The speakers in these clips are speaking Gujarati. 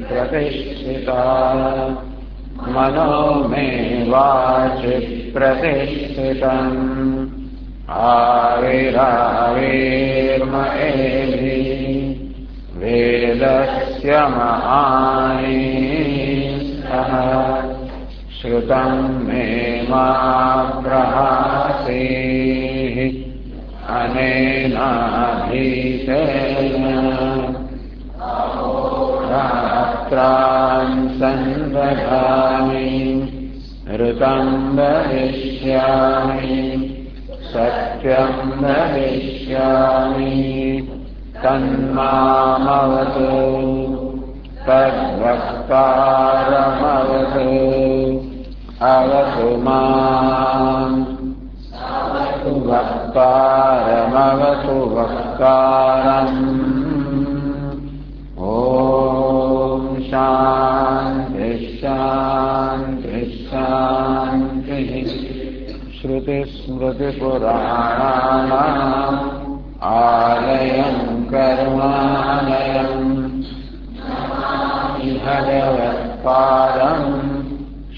प्रतिष्ठिता मनो मे वाचि प्रतिष्ठितम् आविराविर्मयेभि वेदस्य महानि सह श्रुतं मे मा प्रहासेः अनेनाधीतेन रात्रान् संदधामि ऋतं वदिष्यामि सत्यं वदिष्यामि तन्मामवतु तद्वक्तारमवतु अवतु माम् वक्तारमवतु वक्तारम् ॐ शान्ति शान्ति शान्तिः श्रुतिस्मृतिपुराणानाम् आलयम् करुणालयम् भगवत्पादम्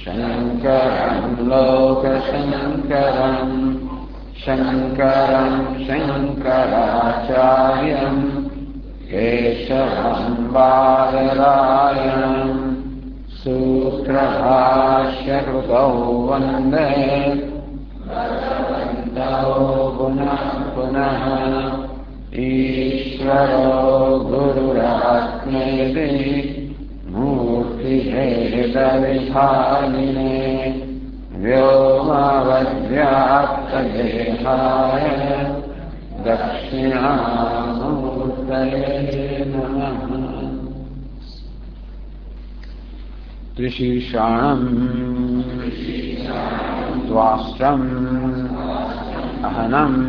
शङ्करम् लोकशङ्करम् शङ्करम् शङ्कराचार्यम् केशवम् बादरायणम् सूत्रभाष्यकृतौ वन्दे भगवन्तौ पुनः पुनः ईश्वरो गुरुरात्मेति मूर्तिभेदविभागिने व्योमवद्व्याप्तदेहाय दक्षिणामूर्तये नमः। त्रिशीर्षाणम् द्वाष्ट्रम् अहनम्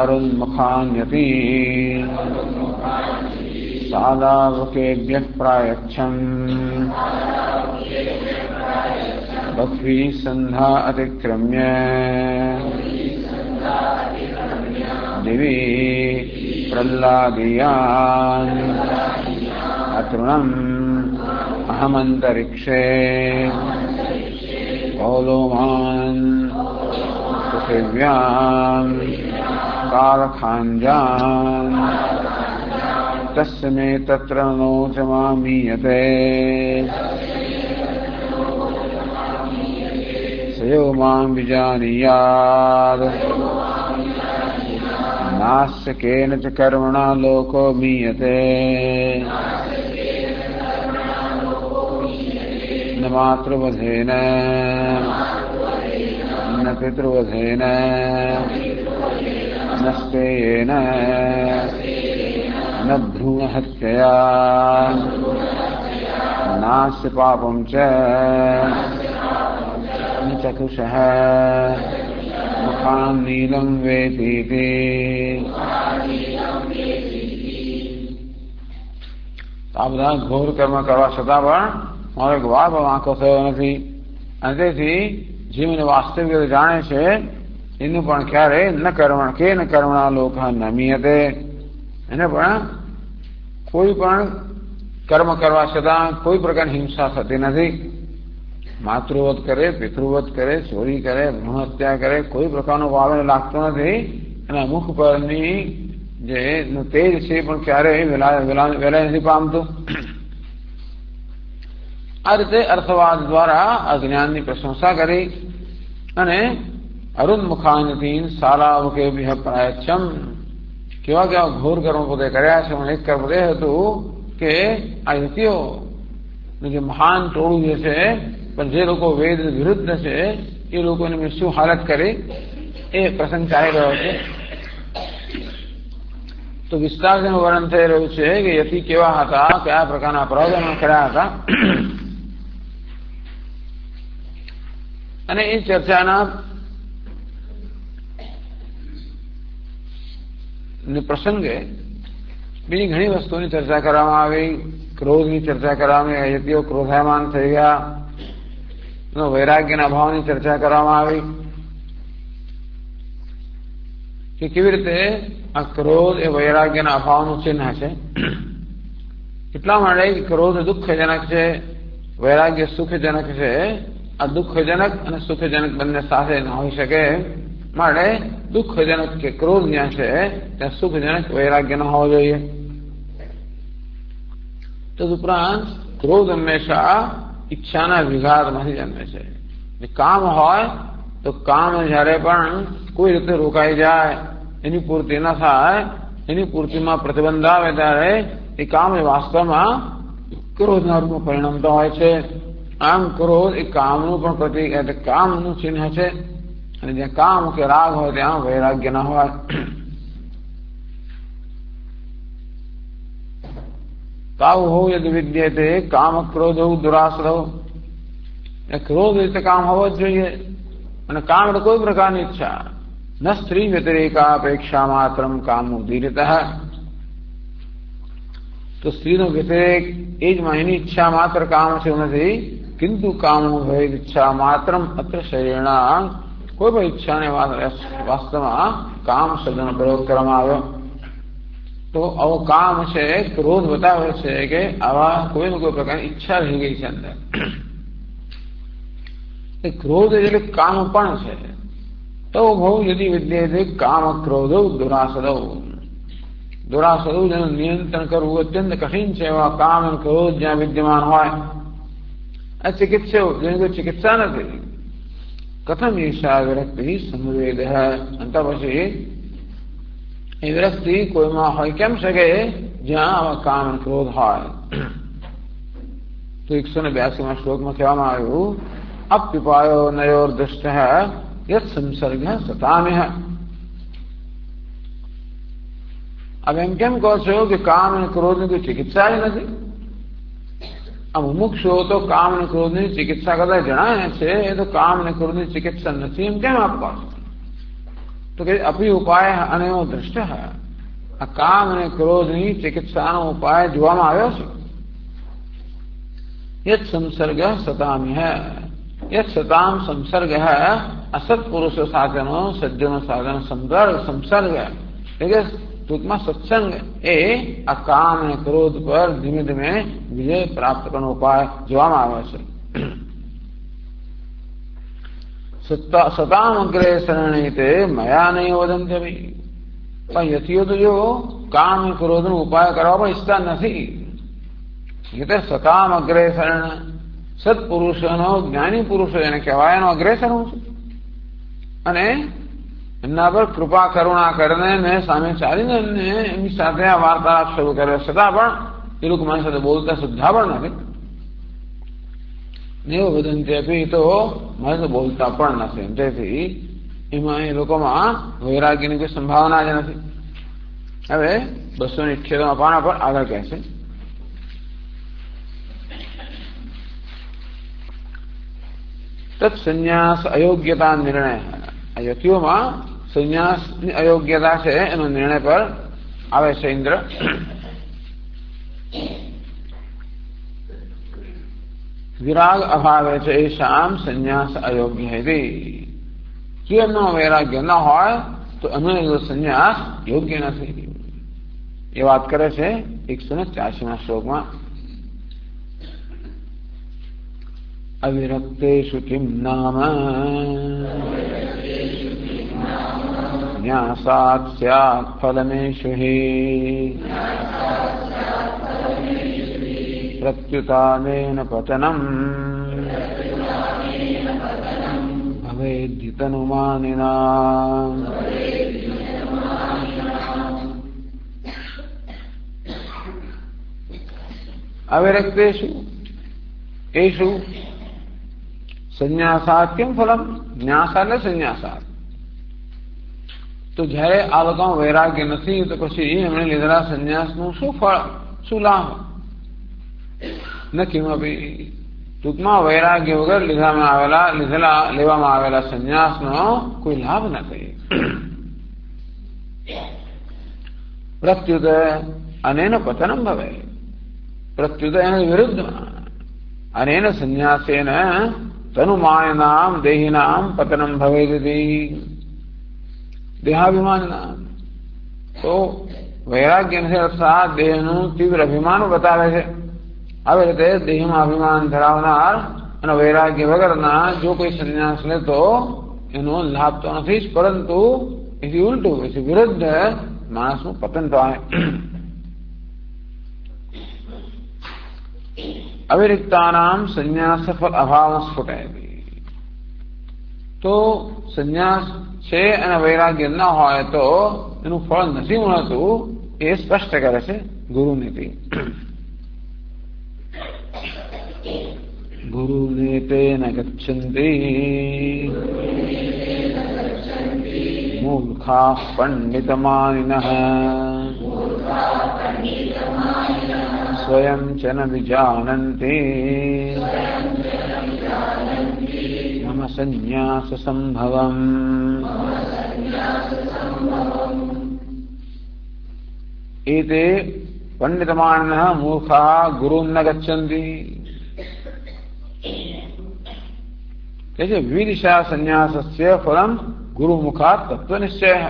अरुन्मुखान्यपि सादावकेभ्यः प्रायच्छम् बह्वी सन्धा अतिक्रम्य दिवि प्रह्लादीयान् अतृणम् अहमन्तरिक्षे पौलोमान् पृथिव्याम् कारखाञ्जान् तस्य मे तत्र नो च मामीयते स यो मां विजानीयात् नास्य केन च कर्मणा लोको मीयते न मातृवधेन न पितृवधेन न स्तेयेन न भ्रूणहत्यया नास्य पापं च न चक्षुषः मुखान् नीलं वेतीति। આ બધા ઘોર કર્મ કરવા છતાં પણ મારો એક વાર પણ વાંકો થયો નથી અને તેથી જીવને વાસ્તવિક જાણે છે એનું પણ ક્યારે ન કર્મણા લોક નમીયતે એને પણ કોઈ પણ કર્મ કરવા છતાં કોઈ પ્રકારની હિંસા થતી નથી। માતૃવધ કરે, પિતૃવધ કરે, ચોરી કરે, ભ્રૂણ હત્યા કરે, કોઈ પ્રકારનો વાવ એને લાગતો નથી અને મુખ પરની જે તેજ છે પણ ક્યારેય વેલાય નથી પામતું। આ રીતે અર્થવાદ દ્વારા અજ્ઞાનની પ્રશંસા કરી અને અરુન્મુખાન્યતીન શાલાવકેભ્યઃ પ્રાયચ્છમ કેવા કેવા ઘોર કર્મ પોતે કર્યા છે। એક કર્મ એ હતું કે આ યતિઓનું જે મહાન ટોળું જે છે પણ જે લોકો વેદ વિરુદ્ધ છે એ લોકોને મેં શું હાલત કરી એ પ્રસંગ ચાલી રહ્યો છે। તો વિસ્તારથી વર્ણન થઈ રહ્યું છે કે યતિ કેવા હતા, કયા પ્રકારના અપરાધો કર્યા હતા અને એ ચર્ચાના પ્રસંગે બીજી ઘણી વસ્તુઓની ચર્ચા કરવામાં આવી। ક્રોધની ચર્ચા કરવામાં આવી, યતિઓ ક્રોધાયમાન થઈ ગયા, વૈરાગ્યના અભાવની ચર્ચા કરવામાં આવી કે કેવી રીતે આ ક્રોધ એ વૈરાગ્યના અભાવનું ચિહ્ન છે એટલા માટે ક્રોધ દુઃખજનક છે, વૈરાગ્ય સુખજનક છે. આ દુઃખજનક અને સુખજનક બંને સાથે ન હોઈ શકે. માટે દુઃખજનક કે ક્રોધ જ્યાં છે ત્યાં સુખજનક વૈરાગ્ય ન હોવો જોઈએ. તદુપરાંત ક્રોધ હંમેશા ઈચ્છાના વિઘાતમાંથી જન્મે છે. કામ હોય તો કામ જયારે પણ કોઈ રીતે રોકાઈ જાય, એની પૂર્તિ ન થાય, એની પૂર્તિમાં પ્રતિબંધ આવે ત્યારે એ કામ એ વાસ્તવમાં ક્રોધના રૂપમાં પરિણમતો હોય છે. આમ ક્રોધ એ કામનું પણ પ્રતિક એટલે કામનું ચિહ્ન છે. અને જ્યાં કામ કે રાગ હોય ત્યાં વૈરાગ્ય ન હોય. તાવ હો યદ વિદ્યતે કામ ક્રોધ દુરાસરો. ક્રોધ રીતે કામ હોવો જ જોઈએ. અને કામ એટલે કોઈ પ્રકારની ઈચ્છા. ન સ્ત્રી વ્યતિરેકાપેક્ષા માત્ર કામ ઉદીરિત. તો સ્ત્રીનો વ્યતિરેક એ જ એની ઈચ્છા માત્ર કામ છે એવું નથી. કિંતુ કામનો ભેદ ઈચ્છા માત્ર અત્ર શરીરના કોઈ પણ ઈચ્છાને વાસ્તવમાં કામ શબ્દનો પ્રયોગ કરવામાં આવ્યો. તો આવો કામ છે ક્રોધ બતાવે છે કે આવા કોઈને કોઈ પ્રકારની ઈચ્છા રહી ગઈ છે અંદર. ક્રોધ એટલે કામ પણ છે. તો બહુ યદી વિદ્યતે કામ ક્રોધ દુરાસદો. દુરાસદો જેનું નિયંત્રણ કરવું અત્યંત કઠિન છે એવા કામ અને ક્રોધ જ્યાં વિદ્યમાન હોય. આ ચિકિત્સા જેની કોઈ ચિકિત્સા નથી. કથમ ઈશા વિરક્તિ સંવેદ. અંત પછી એ વિરક્તિ કોઈમાં હોય કેમ શકે જ્યાં આવા કામ અને ક્રોધ હોય. તો 182માં શ્લોકમાં કહેવામાં આવ્યું અપ્યુપાયો નયોર દૃષ્ટ યત સંસર્ગ સતામ્ય. હવે એમ કેમ કહો છો કે કામ અને ક્રોધની કોઈ ચિકિત્સા જ નથી? આ મુમુક્ષુઓ તો કામ અને ક્રોધની ચિકિત્સા કરતા જણાય છે, એ તો કામ અને ક્રોધની ચિકિત્સા નથી એમ કેમ આપ કહો છો? તો કે અપી ઉપાય અને દ્રષ્ટ. આ કામ અને ક્રોધની ચિકિત્સાનો ઉપાય જોવામાં આવ્યો છે. યત સંસર્ગ સતામ્ય. યત સતામ સંસર્ગ અસત્પુરુષો સાથેનો સજ્જનો સાથેનો સંસર્ગ એટલે ટૂંકમાં સત્સંગ એ આ કામ અને ક્રોધ પર ધીમે ધીમે વિજય પ્રાપ્ત કરવાનો ઉપાય જોવામાં આવ્યો છે. સતામ અગ્રે શરણીતે મયા નહીં વદંતે. પણ યતિઓ તો જો કામ અને ક્રોધનો ઉપાય કરવા પણ ઈચ્છતા નથી. એટલે સતામ અગ્રે શરણ સત્પુરુષોનો જ્ઞાની પુરુષો એને કહેવાય એનો અગ્રેસર હું છું. અને એમના પર કૃપા કરુણા કરીને સામે ચાલીને એમને એમની સાથે આ વાર્તાલાપ શરૂ કરે. છતાં પણ એ લોકો મારી સાથે બોલતા સુદ્ધા પણ નથી. નેવ વદંતી આપી તો મારી તો બોલતા પણ નથી. તેથી એમાં એ લોકોમાં વૈરાગ્યની કોઈ સંભાવના જ નથી. હવે 278 પાના પર આગળ કહે છે તત્સન્યાસ અયોગ્યતા નિર્ણય. આ યતિઓમાં સંન્યાસની અયોગ્યતા છે એનો નિર્ણય પર આવે છે ઇન્દ્ર. વિરાગ અભાવે છે એ શામ સંન્યાસ અયોગ્ય હતી. જો એમનો વૈરાગ્ય ન હોય તો એમનો સંન્યાસ યોગ્ય નથી. એ વાત કરે છે 184માં શ્લોકમાં. અવિરક્તેષુ કિમ નામ ન્યાસાત સ્યાત્ ફલમેષુ હિ પ્રત્યુતાનેન પતનમ ભવેદ્યુતનુમાનિના. અવિરક્તેષુ એષુ સંન્યાસાત કેમ ફલમ. ન્યાસા એટલે સંન્યાસાત. તો જયારે આ લોકોમાં વૈરાગ્ય નથી તો પછી એમણે લીધેલા સંન્યાસનું શું ફળ, શું લાભ? ન કિમપી. ટૂંકમાં વૈરાગ્ય વગર લેવામાં આવેલા સંન્યાસનો કોઈ લાભ નથી. પ્રત્યુત અનેન પતનમ ભવે. પ્રત્યુત એના વિરુદ્ધમાં અનેન સંન્યાસેન તનુમાયનામ દેહિનામ પતનમ ભવેદિ. દેહાભિમાનનામ. તો વૈરાગ્ય નથી અર્થાત દેહનું તીવ્ર અભિમાન બતાવે છે. આવી રીતે દેહમાં અભિમાન ધરાવનાર અને વૈરાગ્ય વગરના જો કોઈ સંન્યાસ લે તો એનો લાભ તો નથી જ, પરંતુ એથી ઉલટું એથી વિરુદ્ધ માણસનું પતન થાય. અવિરિક્તાનામ સંન્યાસ ફલ અભાવ સ્ફુટે. તો સંન્યાસ છે અને વૈરાગ્ય ન હોય તો એનું ફળ નથી મળતું એ સ્પષ્ટ કરે છે ગુરુનીતિ. ગુરુનીતે ન ગચ્છન્તિ મૂર્ખા પંડિતમાનિનઃ સ્વયં ચ ન વિજાનન્તિ મમ સંન્યાસ સંભવમ. एते पंडितमानः मूर्खाः गुरुं न गच्छन्ति. कैसे विदिशा संन्यासस्य फलम गुरुमुखात् तत्वनिश्चयः.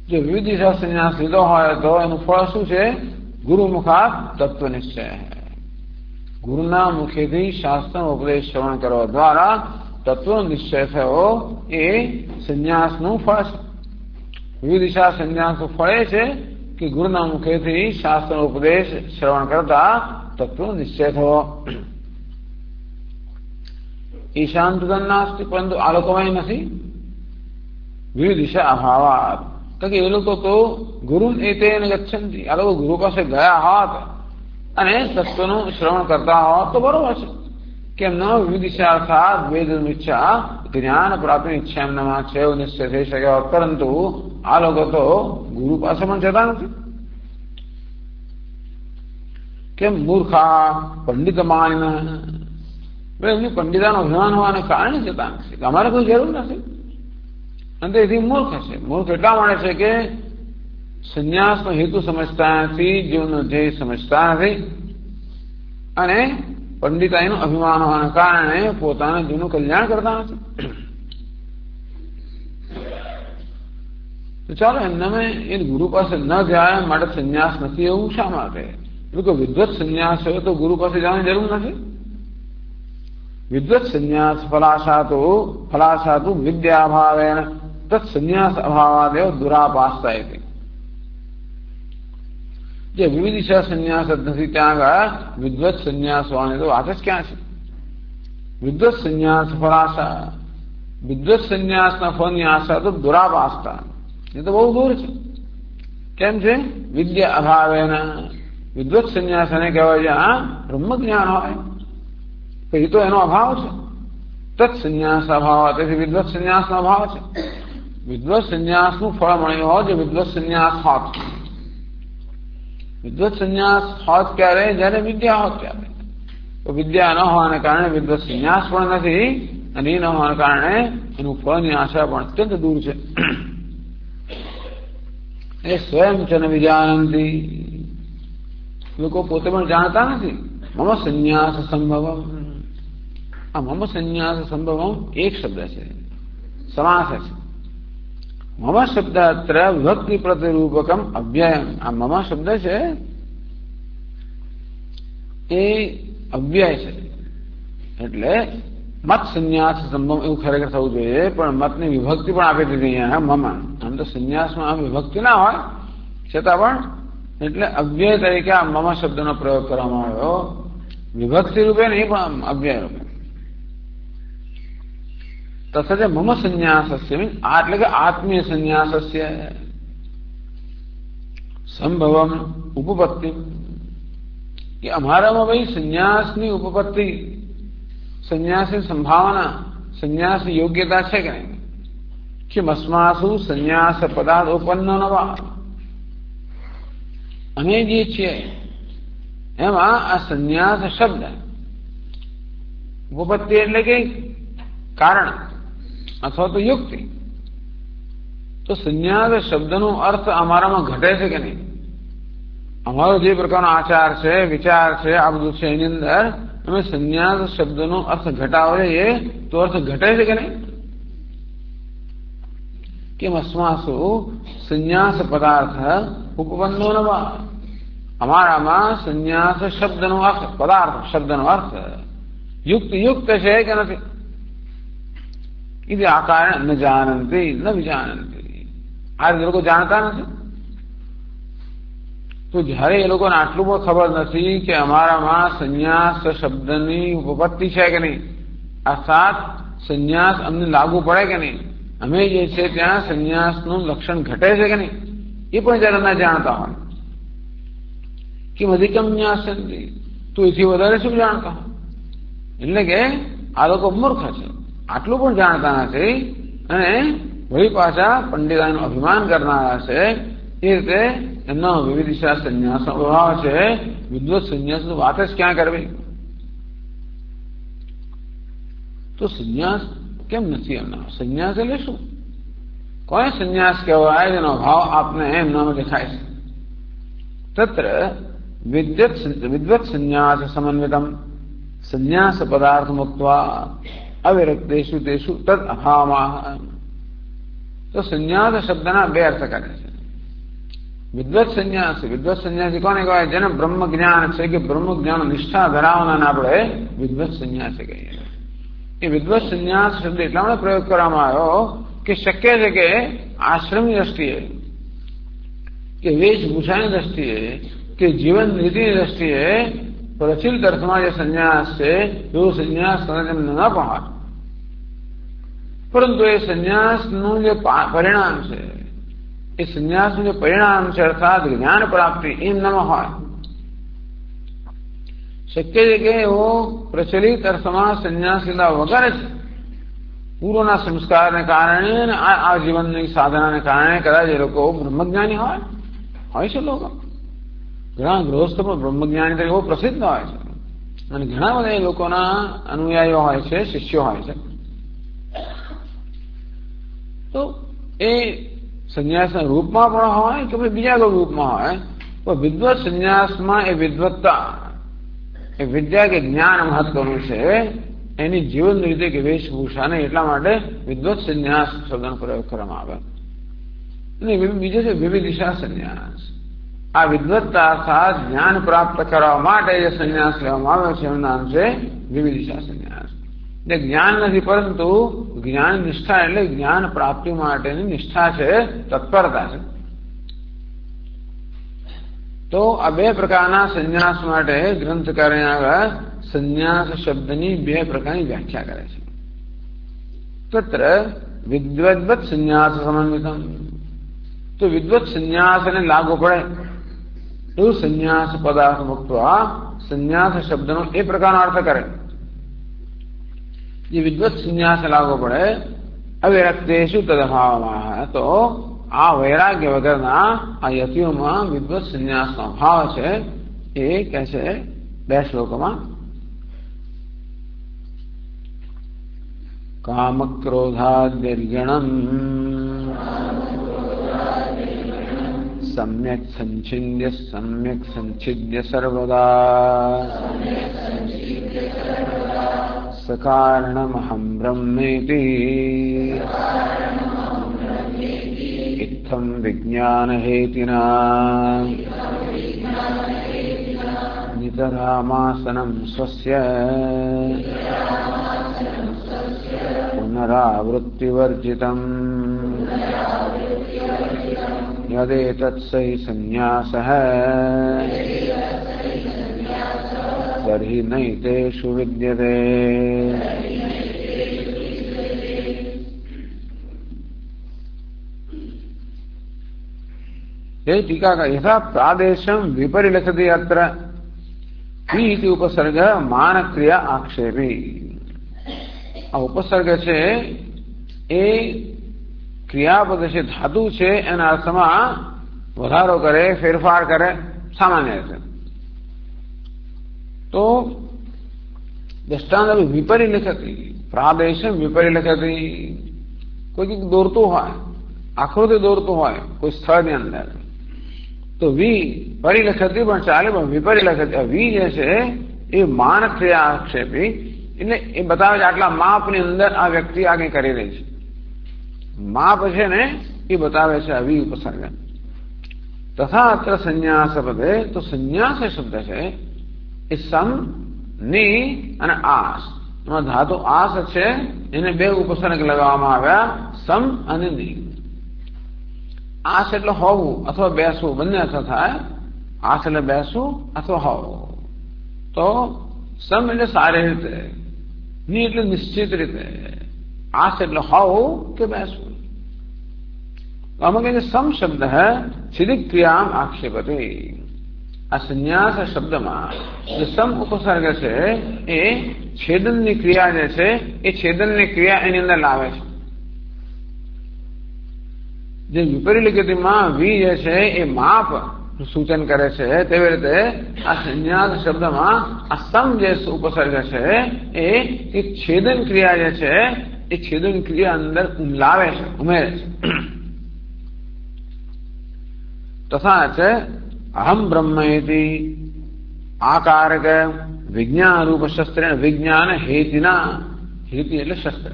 जो विदिशा संन्यास લીધો હોય તો એનું ફળ શું છે? ગુરુમુખાત તત્વનિશ્ચય. ગુરુના મુખેથી શાસ્ત્રનો ઉપદેશ શ્રવણ કરવા દ્વારા તત્વનો નિશ્ચય થયો એ સંન્યાસનું ફળ છે. વિદિશા સંન્યાસ ફળ એ છે કે ગુરુના મુખેથી શાસ્ત્રનો ઉપદેશ શ્રવણ કરતા તત્વનો નિશ્ચય થયો. ઈશાન નાસ્તિ, પરંતુ આ લોકોમાં નથી. વિદિશા અભાવાત, કે એ લોકો તો ગુરુ એતે ગચ્છન્તિ, આ લોકો ગુરુ પાસે ગયા હોત અને તત્વનું શ્રવણ કરતા હોત તો બરોબર છે. કેમ ન? વિદિશા અર્થાત વેદની ઈચ્છા, જ્ઞાન પ્રાપ્તિની ઈચ્છા એમનામાં છે એવું નિશ્ચય થઈ શકે હોત, પરંતુ આ લોકો તો ગુરુ પાસે પણ જતા નથી. કેમ? મૂર્ખા પંડિત માન, એમની પંડિતાનો અભિમાન હોવાને કારણે જતા નથી. અમારે કોઈ જરૂર નથી. અને તેથી મૂર્ખ છે. મૂર્ખ એટલા માટે છે કે સંન્યાસનો હેતુ સમજતા નથી, જીવનનો ધ્યેય સમજતા નથી, અને પંડિતાઈનું અભિમાન હોવાના કારણે પોતાના જીવનું કલ્યાણ કરતા નથી. તો ચાલો એમને એ ગુરુ પાસે ન જાય માટે સંન્યાસ નથી એવું શા માટે? કોઈ વિદ્વત સંન્યાસ હોય તો ગુરુ પાસે જવાની જરૂર નથી. વિદ્વત સંન્યાસ ફલાશાતુ વિદ્યાભાવેન તત્ સંન્યાસ અભાવાદેવ દુરાપાસ્તા. જે વિવિધિશા સંન્યાસ જ નથી ત્યાં આગળ વિદ્વત સંન્યાસ હોવાની તો વાત જ ક્યાં છે? વિદ્વત સંન્યાસ ફલાશા, વિદ્વત સંન્યાસના ફળની આશા તો દુરાપાસ્તા, એ તો બહુ દૂર છે. કેમ છે? વિદ્યા અભાવેના. વિદ્વત સંન્યાસ એને કહેવાય જ્યાં બ્રહ્મ જ્ઞાન હોય, એ તો એનો અભાવ છે. તત્ સંન્યાસ અભાવ, તેથી વિદ્વત સંન્યાસનો અભાવ છે. વિદ્વત સંન્યાસનું ફળ મળ્યું હોત જો વિદ્વત સંન્યાસ હોત. વિદ્વત સંન્યાસ હોત ક્યારે? જયારે વિદ્યા હોત ત્યારે. તો વિદ્યા ન હોવાને કારણે વિદ્વત સંન્યાસ પણ નથી, અને એ ન હોવાને કારણે એનું ફળની આશા પણ અત્યંત દૂર છે. એ સ્વયં ચ ન વિજાનંતી, લોકો પોતે પણ જાણતા નથી. મમ સંન્યાસ સંભવમ. આ મમ સંન્યાસ સંભવમ એક શબ્દ છે, સમાસ છે. મમ શબ્દ અત્ર વિભક્તિ પ્રતિરૂપકમ અવ્યયમ. આ મમ શબ્દ છે એ અવ્યય છે, એટલે મત સંન્યાસ સંભવ એવું ખરેખર થવું જોઈએ, પણ મતની વિભક્તિ પણ આપી દીધી અહીંયા મમ. આમ તો સંન્યાસમાં આમ વિભક્તિ ના હોય છતાં પણ એટલે અવ્યય તરીકે આ મમ શબ્દનો પ્રયોગ કરવામાં આવ્યો. વિભક્તિ રૂપે નહીં પણ અવ્યય રૂપે. તથા મમ સંન્યાસસ્ય મીન એટલે કે આત્મીય સંન્યાસસ્ય સંભવમ ઉપપત્તિ, કે અમારામાં ભાઈ સંન્યાસની ઉપપત્તિ, સંન્યાસની સંભાવના, સંન્યાસની યોગ્યતા છે કે નહીં? કે મસ્માસુ સંન્યાસ પદાર્થ ઉત્પન્ન નવા, અમે જે છીએ એમાં આ સંન્યાસ શબ્દ ઉપપત્તિ એટલે કે કારણ અથવા તો યુક્તિ. તો સંન્યાસ શબ્દનો અર્થ અમારામાં ઘટે છે કે નહીં? અમારો જે પ્રકારનો આચાર છે, વિચાર છે, આ બધું છે એની અંદર અમે સંન્યાસ શબ્દનો અર્થ ઘટાવીએ તો અર્થ ઘટે છે કે નહીં? કે મસ્માસુ સંન્યાસ પદાર્થ ઉપબંધો ન વા અમારામાં સંન્યાસ શબ્દનો અર્થ પદાર્થ શબ્દનો અર્થ યુક્ત છે કે નથી આ કારણ ન જાણંતી ન વિજાનંતી આ લોકો જાણતા નથી તો જયારે એ લોકોને આટલું પણ ખબર નથી કે અમારામાં સંન્યાસ શબ્દની ઉપપત્તિ છે કે નહીં અર્થાત સંન્યાસ અમને લાગુ પડે કે નહીં અમે જે છે ત્યાં સંન્યાસનું લક્ષણ ઘટે છે કે નહીં એ પણ જયારે ના જાણતા હોય કે અધિકમ ન્યાસંતિ તો એથી વધારે શું જાણતા હોય એટલે કે આ લોકો મૂર્ખ છે આટલું પણ જાણતા નથી અને વળી પાછા પંડિતાનું અભિમાન કરનારા છે એ રીતે એમનો વિવિધિશા સંન્યાસનો અભાવ છે વિદ્વત સંન્યાસની વાત જ ક્યાં કરવી તો સંન્યાસ કેમ નથી એમના સંન્યાસ એટલે શું કોને સંન્યાસ કહેવાય જેનો ભાવ આપને એમનામાં દેખાય છે તત્ર વિદ્વત સંન્યાસ સમન્વિતમ સંન્યાસ પદાર્થ મુક્ત્વા અવિરક્તેષુ તેષુ તદ અભાવમાં તો સંન્યાસ શબ્દના બે અર્થ કરે છે વિદ્વત સંન્યાસી કોને કહેવાય જેને બ્રહ્મ જ્ઞાન છે કે બ્રહ્મ જ્ઞાન નિષ્ઠા ધરાવનાને આપણે વિદ્વત સંન્યાસી કહીએ એ વિદ્વત સંન્યાસ શબ્દ એટલા માટે પ્રયોગ કરવામાં આવ્યો કે શક્ય છે કે આશ્રમની દ્રષ્ટિએ કે વેશભૂષાની દ્રષ્ટિએ કે જીવન રીતિની દ્રષ્ટિએ પ્રચલિત અર્થમાં જે સંન્યાસ છે એવો સંન્યાસ તેમને ન પહોંચ પરંતુ એ સંન્યાસનું જે પરિણામ છે એ સંન્યાસનું જે પરિણામ છે અર્થાત જ્ઞાન પ્રાપ્તિ એમ ન હોય શક્ય છે કે એવો પ્રચલિત અર્થમાં સંન્યાસ લીધા વગર જ પૂર્વના સંસ્કારને કારણે અને આ જીવનની સાધનાને કારણે કદાચ એ લોકો બ્રહ્મજ્ઞાની હોય છે લોકો ઘણા ગૃહસ્થ પણ બ્રહ્મજ્ઞાની તરીકે બહુ પ્રસિદ્ધ હોય છે અને ઘણા બધા એ લોકોના અનુયાયીઓ હોય છે શિષ્યો હોય છે તો એ સંન્યાસના રૂપમાં પણ હોય કે બીજા કોઈ રૂપમાં હોય તો વિદ્વત સંન્યાસમાં એ વિદ્વત્તા એ વિદ્યા કે જ્ઞાન મહત્વનું છે એની જીવન રીતે કે વેશભૂષાને એટલા માટે વિદ્વત સંન્યાસ શબ્દનો પ્રયોગ કરવામાં આવે અને બીજો છે વિવિધિશા સંન્યાસ આ વિદ્વત્તા અર્થાત જ્ઞાન પ્રાપ્ત કરવા માટે જે સંન્યાસ લેવામાં આવ્યો છે એનું નામ છે વિવિધિશા સંન્યાસ એટલે જ્ઞાન નથી પરંતુ જ્ઞાન નિષ્ઠા એટલે જ્ઞાન પ્રાપ્તિ માટેની નિષ્ઠા છે તત્પરતા છે તો આ બે પ્રકારના સંન્યાસ માટે ગ્રંથકારે આગળ સંન્યાસ શબ્દની બે પ્રકારની વ્યાખ્યા કરે છે તત્ર વિદ્વત સંન્યાસ સમન્વિતમ તો વિદ્વત સંન્યાસને લાગુ પડે એવું સંન્યાસ પદાર્થ મુક્ત્વા સંન્યાસ શબ્દનો એ પ્રકારનો અર્થ કરે જે વિદ્વત સંન્યાસ લાગુ પડે અવિરક્તેષુ તદભાવમાં તો આ વૈરાગ્ય વગરના આ યતિઓમાં વિદ્વત સંન્યાસનો ભાવ છે એ કહે છે બે શ્લોકોમાં કામક્રોધાદ્યર્ગણમ સમ્યક સંછિદ્ય સર્વદા સકારણમહં બ્રહ્મેતિ ઇત્થં વિજ્ઞાનહેતિના નિતરામાસનં સ્વસ્ય પુનરાવૃત્તિવર્જિતम् યદેતત્સૈ સંન્યાસઃ તર્હિ નૈતેષુ વિદ્યતે ये टीका का यथा प्रादेशम विपरिलक्षति अत्र इति उपसर्ग मान क्रिया आक्षेपी આ ઉપસર્ગ છે એ ક્રિયાપદ છે ધાતુ છે એના અર્થમાં વધારો કરે ફેરફાર કરે સામાન્ય છે તો દ્રષ્ટાંત વિપરિલક્ષતિ પ્રાદેશમ વિપરિલક્ષતિ કોઈ દોરતું હોય આકૃતિ દોરતું હોય કોઈ સ્થળની અંદર તો વી પરિલક્ષતિ પણ ચાલે પણ વિપરિલક્ષતિ વી જે છે એ માન ક્રિયા આક્ષેપી એટલે એ બતાવે છે આટલા માપની અંદર આ વ્યક્તિ આગળ કરી રહી છે માપ છે ને એ बतावे છે अवि उपसर्ग। तथा अत्र संन्यास पदे तो संन्यास शब्द है એ સમ ની અને આસ એમાં ધાતુ આસ છે એને બે ઉપસર્ગ લગાવવામાં આવ્યા સમ અને ની। આસ એટલે હોવું અથવા બેસવું બંને અર્થ થાય। આસ એટલે બેસવું અથવા હોવું। તો સમ એટલે સારી રીતે, ની એટલે નિશ્ચિત રીતે, આસ એટલે હોવું કે બેસવું। આમાં કહીએ સમ શબ્દ હે છેદિક ક્રિયા આક્ષેપતે। આ સંન્યાસ શબ્દમાં જે સમ ઉપસર્ગ છે એ છેદનની ક્રિયા જે છે એ છેદનની ક્રિયા એની અંદર લાવે છે। જે વિપરીલિખિતમાં વી જે છે એ માપ સૂચન કરે છે તેવી રીતે આ સંન્યાસ શબ્દમાં આ સમ જે ઉપસર્ગ છે એ એક છેદન ક્રિયા જે છે એ છેદન ક્રિયા અંદર લાવે છે, ઉમેરે છે। તથા છે अहम ब्रह्मेति आकारक विज्ञान रूप शस्त्र विज्ञान हेतिना हेति એટલે શસ્ત્ર।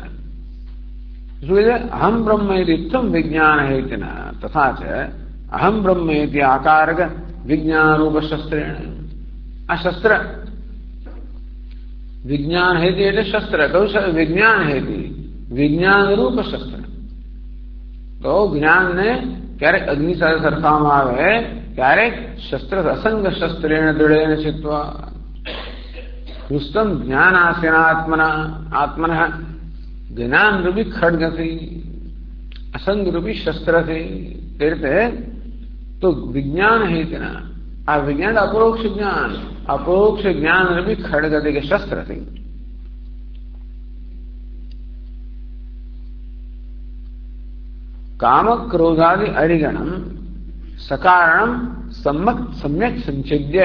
अहम ब्रह्मेति तम विज्ञान हेतिना तथा च अहम ब्रह्मेति आकारक विज्ञान रूप शस्त्र। आ शस्त्र विज्ञान हेति એટલે શસ્ત્ર કહ્યું विज्ञान हेति विज्ञान रूप शस्त्र। तो ज्ञान ने ક્યારેક અગ્નિ સાથે સરખાવવામાં આવે, ક્યારેક શસ્ત્ર અસંગ શસ્ત્રેણ દૃઢેન છિત્વા। रुस्तम ज्ञान आसेनात्मना आत्मनः ज्ञान रूपी खड्ग थी, असंग रूपी शस्त्र थी। तो विज्ञान हेतिना आ विज्ञान अपरोक्ष ज्ञान रूपी खड्ग थी के शस्त्र थी। काम क्रोधादि अरिगणम सकारणम सम्यक संचिद्य।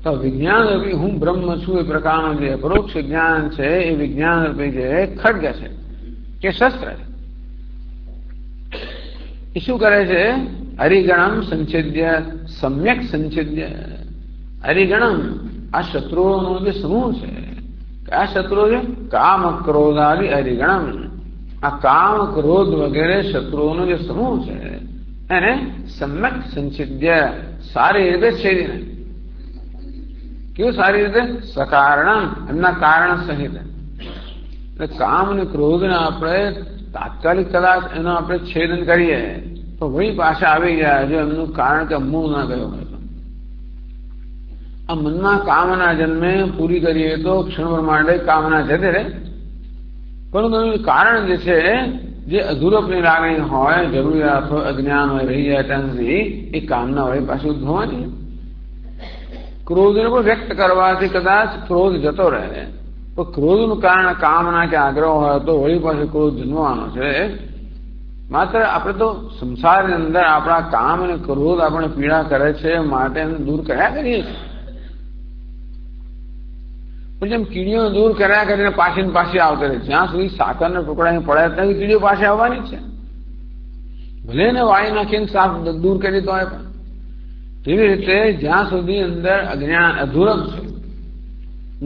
तो विज्ञान रूपी हूँ ब्रह्म छू ए प्रकार जो अपरोक्ष ज्ञान है ये विज्ञान रूपी जो खड्ग है के शस्त्र है। शू करे छे अरिगणम संचिद्य सम्यक संचिद्य। अरिगणम आ शत्रुओं जो समूह है, क्या शत्रु है? काम क्रोधादि अरिगणम। आ काम क्रोध वगैरह शत्रुओं जो समूह है એને सम्यक संचिद्य सारी रीते छेदीने। क्यों सारी रीते? सकारणम एमना कारण सहित। काम ने क्रोध ने आपणे तात्कालिक कदाच एनो आपणे छेदन करीए तो वही पाछा आवी जाय जो एमनुं कारण के मुंह न गयो होय तो। आ मनमा कामना जन्मे पूरी करीए तो क्षणभर माटे कामना जती रहे, परंतु कारण जे छे जे अधूरपनी लागणी होय, जरूरियात होय, अज्ञान होय, रही जाए ત્યાં સુધી એ કામના હોય પાછી ઉદ્ભવવાની। ક્રોધને પણ વ્યક્ત કરવાથી કદાચ ક્રોધ જતો રહે, પણ ક્રોધનું કારણ કામના કે આગ્રહ હોય તો વળી પાછું ક્રોધ જન્મવાનો છે। માત્ર આપણે તો સંસારની અંદર આપણા કામ અને ક્રોધ આપણે પીડા કરે છે માટે એને દૂર કર્યા કરીએ છીએ। જેમ કીડીઓ દૂર કર્યા કરીને પાછી ને પાછી આવતી રહે, જ્યાં સુધી સાકરના ટુકડા પડ્યા ત્યાં કીડીઓ પાછી આવવાની છે, ભલે ને વાળી નાખીને સાફ દૂર કરી તો હોય। પણ તેવી રીતે જ્યાં સુધી અંદર અજ્ઞાન અધૂરપ છે,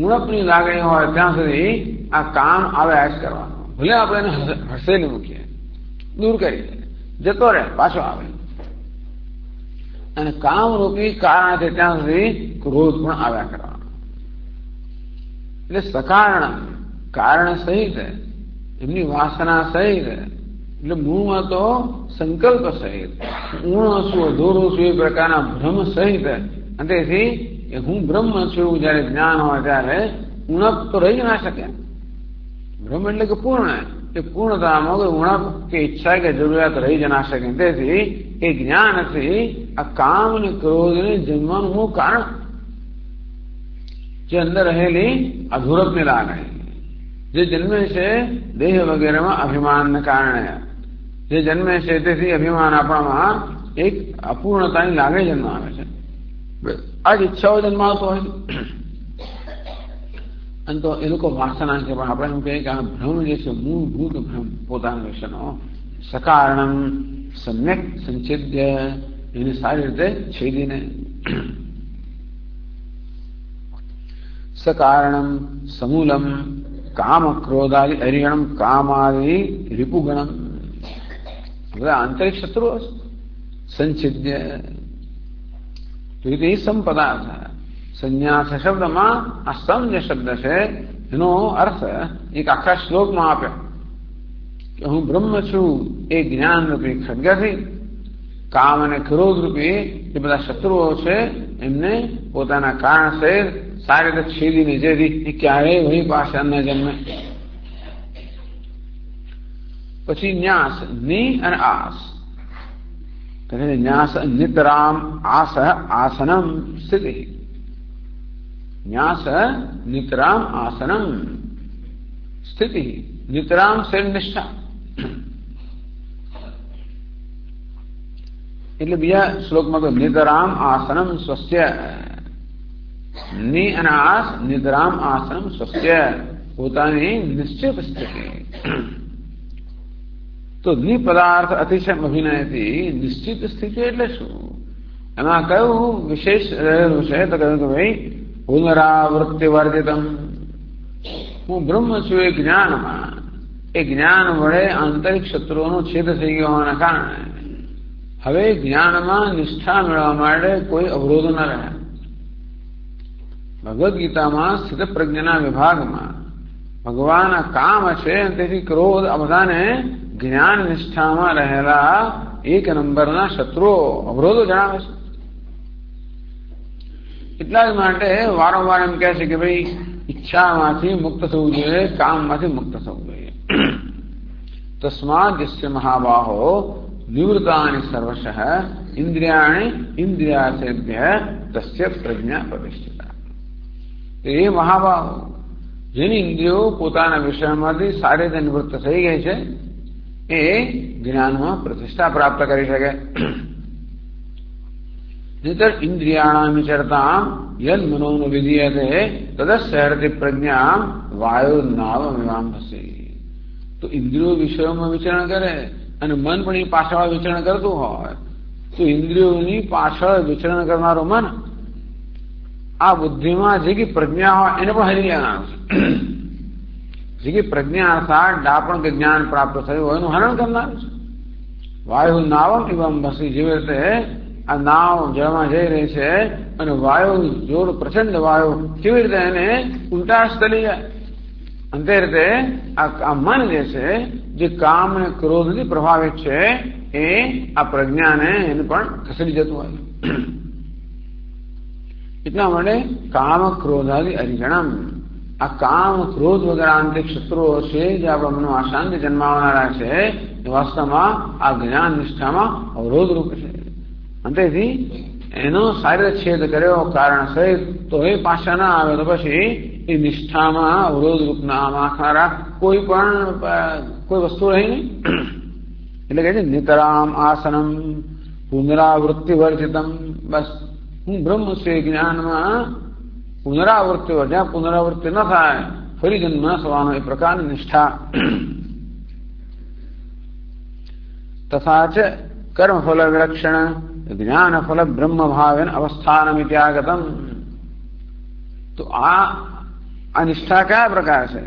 ઉણપની લાગણી હોય ત્યાં સુધી આ કામ આવ્યા જ કરવાનું। ભલે આપણે એને હસેલી મૂકીએ, દૂર કરીએ, જતો રહે, પાછો આવે। અને કામ રૂપી કારણ છે ત્યાં સુધી ક્રોધ પણ આવ્યા કરવાનો। એટલે સકારણ કારણ સહિત એમની વાસના સહિત, એટલે મૂળમાં તો સંકલ્પ સહિત, ઊણ છું અધૂરું છું એ પ્રકારના ભ્રમ સહિત। અને તેથી હું બ્રહ્મ છું જયારે જ્ઞાન હોય ત્યારે ઉણપ તો રહી ના શકે। બ્રહ્મ એટલે કે પૂર્ણ, એ પૂર્ણતામાં કોઈ ઉણપ કે ઈચ્છા કે જરૂરિયાત રહી જ ના શકે। તેથી એ જ્ઞાનથી આ કામ અને ક્રોધને જન્મવાનું મૂળ કારણ જે અંદર રહેલી અધૂરપની લાગણી જે જન્મે છે દેહ વગેરેમાં અભિમાનને કારણે, જે જન્મે છે તેથી અભિમાન આપણામાં એક અપૂર્ણતાની લાગણી જન્માવે છે। આ જ ઈચ્છાઓ જન્માવતો હોય અને તો એ લોકો વાસના છે। પણ આપણે એમ કહીએ કે આ ભ્રમ જે છે મૂળભૂત ભ્રમ પોતાના વિશેનો સકારણમ સમ્યક સંચિદ્ય એને સારી રીતે છેદીને सकारणम समूलम काम क्रोधादि अरिगणम कामादि रिपुगणम। બધા આંતરિક શત્રુઓ સંછિદ્ય તો એ સંપદાર્થ. સંન્યાસ શબ્દમાં આ સમ જે શબ્દ છે એનો અર્થ એક આખા શ્લોકમાં આપ્યો કે હું બ્રહ્મ છું એ જ્ઞાન રૂપી ખડગાથી કામ અને ક્રોધ રૂપી એ બધા શત્રુઓ છે એમને પોતાના કારણસર સારી રીતે છેદીને જેથી ક્યારેય વહી પાછા ન જન્મે. પછી ન્યાસ ની અને આસ. ન્યાસ નિતરામ આસ આસનમ સ્થિતિ. ન્યાસ નિતરામ આસનમ સ્થિતિ. નિતરામ સે નિષ્ઠા. એટલે બીજા શ્લોકમાં તો નિતરામ આસનમ સ્વસ્ય. ની અને આસ નિતરામ આસનમ સ્વસ્ય પોતાની નિશ્ચિત સ્થિતિ. તો નિપદાર્થ અતિશય અભિનયથી નિશ્ચિત સ્થિતિ એટલે શું? એમાં કયું વિશેષ રહેલું છે? તો કહ્યું કે ભાઈ પુનરાવૃત્તિ વર્જિતમ. હું બ્રહ્મ છું એ જ્ઞાનમાં. એ જ્ઞાન વડે આંતરિક શત્રુઓનો છેદ થઈ ગયો હોવાના કારણે હવે જ્ઞાનમાં નિષ્ઠા મેળવવા માટે કોઈ અવરોધ ન રહે. ભગવદ્ ગીતામાં સ્થિત પ્રજ્ઞાના વિભાગમાં ભગવાન કામ છે તેથી ક્રોધ આ બધાને જ્ઞાન નિષ્ઠામાં રહેલા એક નંબરના શત્રુઓ અવરોધો જણાવે છે. એટલા જ માટે વારંવાર એમ કહે છે કે ભાઈ ઈચ્છામાંથી મુક્ત થવું જોઈએ, કામમાંથી મુક્ત થવું જોઈએ. તસ્માદ યસ્ય મહાબાહો નિવૃત્તાનિ સર્વશઃ ઇન્દ્રિયાણિ ઇન્દ્રિયાર્થેભ્યઃ તસ્ય પ્રજ્ઞા પ્રતિષ્ઠિતા. એ મહાબાહો જેની ઇન્દ્રિયો પોતાના વિષયમાંથી સારી રીતે નિવૃત્ત થઈ ગઈ છે એ જ્ઞાનમાં પ્રતિષ્ઠા પ્રાપ્ત કરી શકે. નહીતર ઇન્દ્રિયાણામ વિચરતામ યદ મનોન વિધીયતે તદસ્યહરતિ પ્રજ્ઞા વાયુ નાવમિવાંભસી. તો ઇન્દ્રિયો વિષયોમાં વિચરણ કરે અને મન પણ એ પાછળ વિચરણ કરતું હોય તો ઇન્દ્રિયોની પાછળ વિચરણ કરનારું મન આ બુદ્ધિમાં જે કઈ પ્રજ્ઞા હોય એને પણ હરી લેવાનું છે. જે કઈ પ્રજ્ઞા અર્થાત ડાપણ કે જ્ઞાન પ્રાપ્ત થયું હોય એનું હરણ કરનારું છે. વાયુ નાવમ ઇવાંભસી. જેવી રીતે આ નાવ જળમાં જઈ રહી છે અને વાયુ જોર પ્રચંડ વાયુ કેવી રીતે એને ઉલટા ચલી જાય અને તે રીતે આ મન જે છે જે કામ અને ક્રોધથી પ્રભાવિત છે એ આ પ્રજ્ઞાને એને પણ ખસેડી જતું હોય. એટલા માટે કામ ક્રોધાદિ અરિજણમ. આ કામ ક્રોધ વગેરે આંતરિક શત્રુઓ છે જે આપણા મનમાં અશાંતિ જન્માવનારા છે એ વાસ્તવમાં આ જ્ઞાન નિષ્ઠામાં અવરોધરૂપ છે. અંતેથી એનો સારી રીતે છેદ કર્યો કારણ સહિત તો એ પાછા ના આવે તો પછી એ નિષ્ઠામાં અવરોધરૂપ નામ આખનારા કોઈ વસ્તુ રહી નહીં. એટલે કે છે નિતરામ આસનમ પુનરાવૃત્તિ વર્જિતમ. બસ હું બ્રહ્મ છું એ જ્ઞાનમાં પુનરાવૃત્તિ જ્યાં પુનરાવૃત્તિ ન થાય ફરી જન્મ ન થવાનો એ પ્રકારની નિષ્ઠા. તથા ચ કર્મફલ વિલક્ષણ જ્ઞાનફલ બ્રહ્મ ભાવેન અવસ્થાનમ ઇત્યાગતમ. તો આ નિષ્ઠા કયા પ્રકાર છે?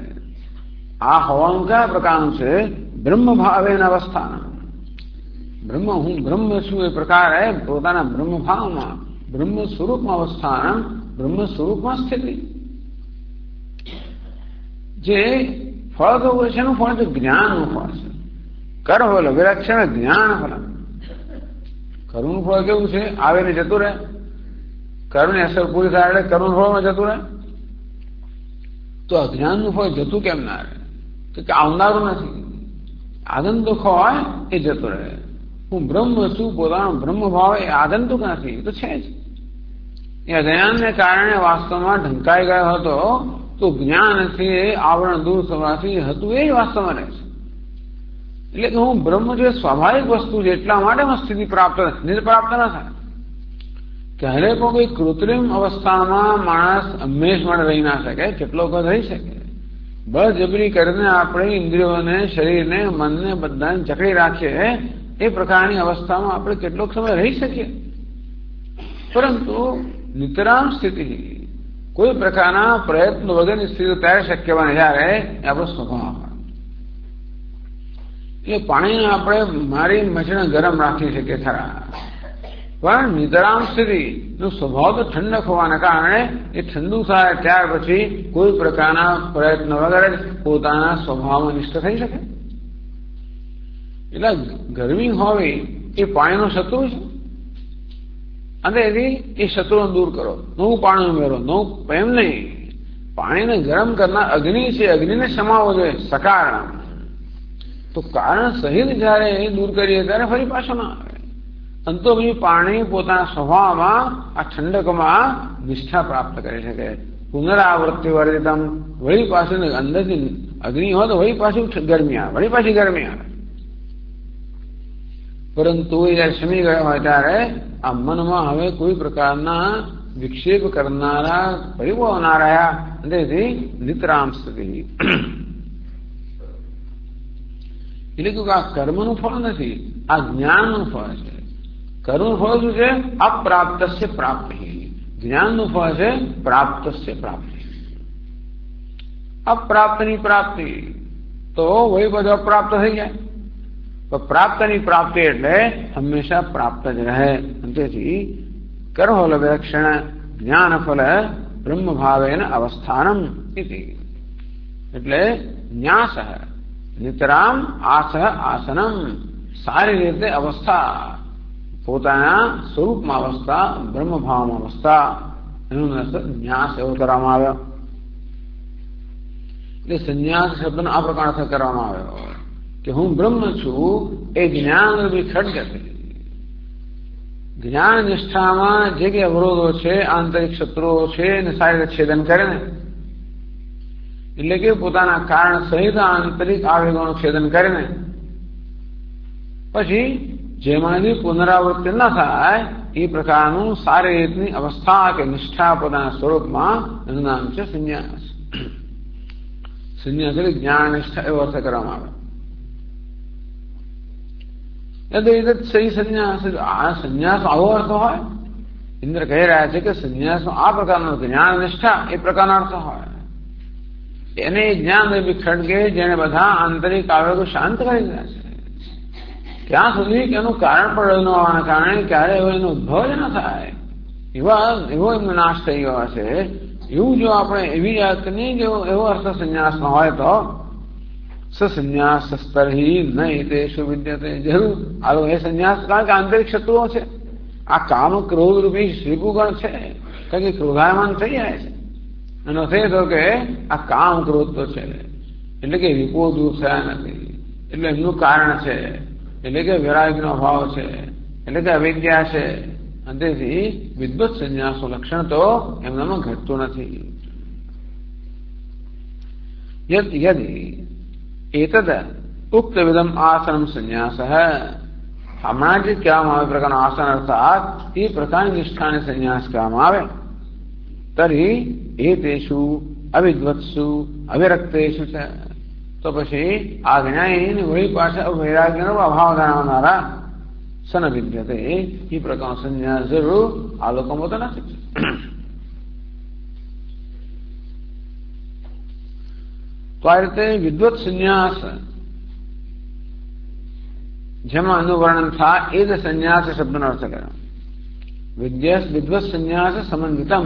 આ હોવાનું કયા પ્રકારનું છે? બ્રહ્મ ભાવેન અવસ્થાન. બ્રહ્મ હું બ્રહ્મ છું એ પ્રકારે પોતાના બ્રહ્મ ભાવમાં બ્રહ્મ સ્વરૂપમાં અવસ્થાન બ્રહ્મ સ્વરૂપમાં સ્થિતિ. જે ફળ તો છે એનું ફળ તો જ્ઞાનનું ફળ છે. કર્મફલ વિલક્ષણ જ્ઞાનફલ. કર્મનું ફળ કેવું છે? આવે ને જતું રહે. કર્મની અસર પૂરી થાય એટલે કર્મનું ફળમાં જતું રહે. તો અજ્ઞાનનું ફળ જતું કેમ ના રહે? કે આવનારું નથી. આગંતુક હોય એ જતું રહે. હું બ્રહ્મ છું પોતાનો બ્રહ્મ ભાવ એ આગંતુક નથી, એ તો છે જ. એ અજ્ઞાનને કારણે વાસ્તવમાં ઢંકાઈ ગયો હતો તો જ્ઞાનથી આવરણ દૂર થવાથી હતું એ વાસ્તવમાં રહે છે. એટલે કે હું બ્રહ્મ જે સ્વાભાવિક વસ્તુ છે એટલા માટે સ્થિતિ પ્રાપ્ત પ્રાપ્ત ન થાય. ક્યારે પણ કોઈ કૃત્રિમ અવસ્થામાં માણસ હંમેશ માટે રહી ના શકે. કેટલો વખત રહી શકે? બળજબરી કરીને આપણે ઇન્દ્રિયોને શરીરને મનને બધાને જકડી રાખીએ એ પ્રકારની અવસ્થામાં આપણે કેટલોક સમય રહી શકીએ. પરંતુ નિતરામ સ્થિતિ કોઈ પ્રકારના પ્રયત્ન વગરની સ્થિતિ ત્યારે શક્ય બને જ્યારે એ આપણો સ્વભાવ હોય. એટલે પાણીને આપણે મારી મચને ગરમ રાખી શકીએ ખરા, પણ નિતરામ સ્થિતિનો સ્વભાવ તો ઠંડક હોવાના કારણે એ ઠંડુ થાય ત્યાર પછી કોઈ પ્રકારના પ્રયત્ન વગર જ પોતાના સ્વભાવમાં નિષ્ઠ થઈ શકે. એટલે ગરમી હોવી એ પાણીનો શત્રુ છે, અને એથી એ શત્રુને દૂર કરો. નવું પાણી ઉમેરો, નવું એમ નહીં. પાણીને ગરમ કરનાર અગ્નિ છે, અગ્નિને સમાવો જોઈએ સકારણ. તો કારણ સહિત જયારે એ દૂર કરીએ ત્યારે ફરી પાછો ના આવે. અંતો પછી પાણી પોતાના સ્વભાવમાં આ ઠંડકમાં નિષ્ઠા પ્રાપ્ત કરી શકે. પુનરાવૃત્તિ વર્જિતમ, વળી પાછું અંદરથી અગ્નિ હોય તો વળી પાછું ગરમી આવે, વળી પાછી ગરમી આવે. પરંતુ એ જયારે શમી ગયા હોય ત્યારે આ મનમાં હવે કોઈ પ્રકારના વિક્ષેપ કરનારા પરિબળો ના રહ્યા. તેથી નિતરામ સ્થિતિ. એટલે કે આ કર્મનું ફળ નથી, આ જ્ઞાનનું ફળ છે. કર્મનું ફળ શું છે? અપ્રાપ્તસ્ય પ્રાપ્તિ. જ્ઞાનનું ફળ છે પ્રાપ્તસ્ય પ્રાપ્તિ. અપ્રાપ્તની પ્રાપ્તિ તો વહી બધો અપ્રાપ્ત થઈ જાય. તો પ્રાપ્તની પ્રાપ્તિ એટલે હંમેશા પ્રાપ્ત જ રહે. તેથી કર્મફલ વિલક્ષણ જ્ઞાનફલ બ્રહ્મભાવેન અવસ્થાનમ ઇતિ. એટલે ન્યાસ નિતરામ આસ આસનમ, સારી રીતે અવસ્થા, પોતાના સ્વરૂપમાં અવસ્થા, બ્રહ્મભાવમાં અવસ્થા, એનું ન્યાસ એવો કરવામાં આવ્યો. એટલે સંન્યાસ શબ્દનો આ પ્રકાર કરવામાં આવ્યો કે હું બ્રહ્મ છું એ જ્ઞાન રૂપી ખડગત. જ્ઞાન નિષ્ઠામાં જે કે અવરોધો છે, આંતરિક શત્રુઓ છે, એને સારી રીતે છેદન કરે ને, એટલે કે પોતાના કારણ સહિત આંતરિક આવેગોનું છેદન કરે ને, પછી જેમાંથી પુનરાવૃત્તિ ન થાય એ પ્રકારનું સારી રીતની અવસ્થા કે નિષ્ઠા પોતાના સ્વરૂપમાં, એનું નામ છે સંન્યાસ. સંન્યાસ એટલે જ્ઞાન નિષ્ઠા એવો અર્થ કરવામાં આવે. સહી સંન્યાસ, આ સંન્યાસ આવો અર્થ હોય. ઇન્દ્ર કહી રહ્યા છે કે સંન્યાસનો આ પ્રકારનો જ્ઞાન નિષ્ઠા એ પ્રકારનો અર્થ હોય. એને જ્ઞાન રૂપી ખડગે જેને બધા આંતરિક આવેગો શાંત કરી દીધા છે, ત્યાં સુધી કે એનું કારણ પણ ન હોવાના કારણે ક્યારે એનો ઉદ્ભવ જ ન થાય, એવો એમનો નાશ થઈ ગયો છે. એવું જો આપણે એવી જાતની જો એવો અર્થ સંન્યાસનો હોય તો સંન્યાસ સ્તરહી નહીં તેષુ વિદ્યતે. જરૂર આલો એ સંન્યાસ, કારણ કે આંતરિક શત્રુઓ છે. આ કામ ક્રોધ રૂપી શ્રીપુગણ છે, કારણ કે ક્રોધાયમાન થઈ જાય છે. એનો અર્થ એ થયો કે આ કામ ક્રોધ તો છે, એટલે કે વિપો દૂર થયા નથી, એટલે એમનું કારણ છે, એટલે કે વૈરાગ્યનો અભાવ છે, એટલે કે અવિદ્યા છે. અને તેથી વિદ્વત સંન્યાસનું લક્ષણ તો એમનામાં ઘટતું નથી. યદિ એતદ ઉક્ત વિધમ આસનમ સંન્યાસ, હમણાં જે કહેવામાં આવે પ્રકારનો આસન અર્થાત એ પ્રકારની નિષ્ઠાને સંન્યાસ કહેવામાં આવે. તરી એતેષુ અવિદ્વત્સુ અવિરક્તેષુ છે. તો પછી આ જ્ઞાની વળી પાછા વૈરાગ્યનો અભાવ ધરાવનારા સન વિદ્યતે એ પ્રકારનો સંન્યાસ જરૂર આ લોકોમાં તો નથી. તો આ રીતે વિદ્વત સંન્યાસ જેમાં અનુવર્ણન થાય એ જ સંન્યાસ શબ્દનો અર્થ કર્યો. વિદ્વત સંન્યાસ સમન્વિતમ,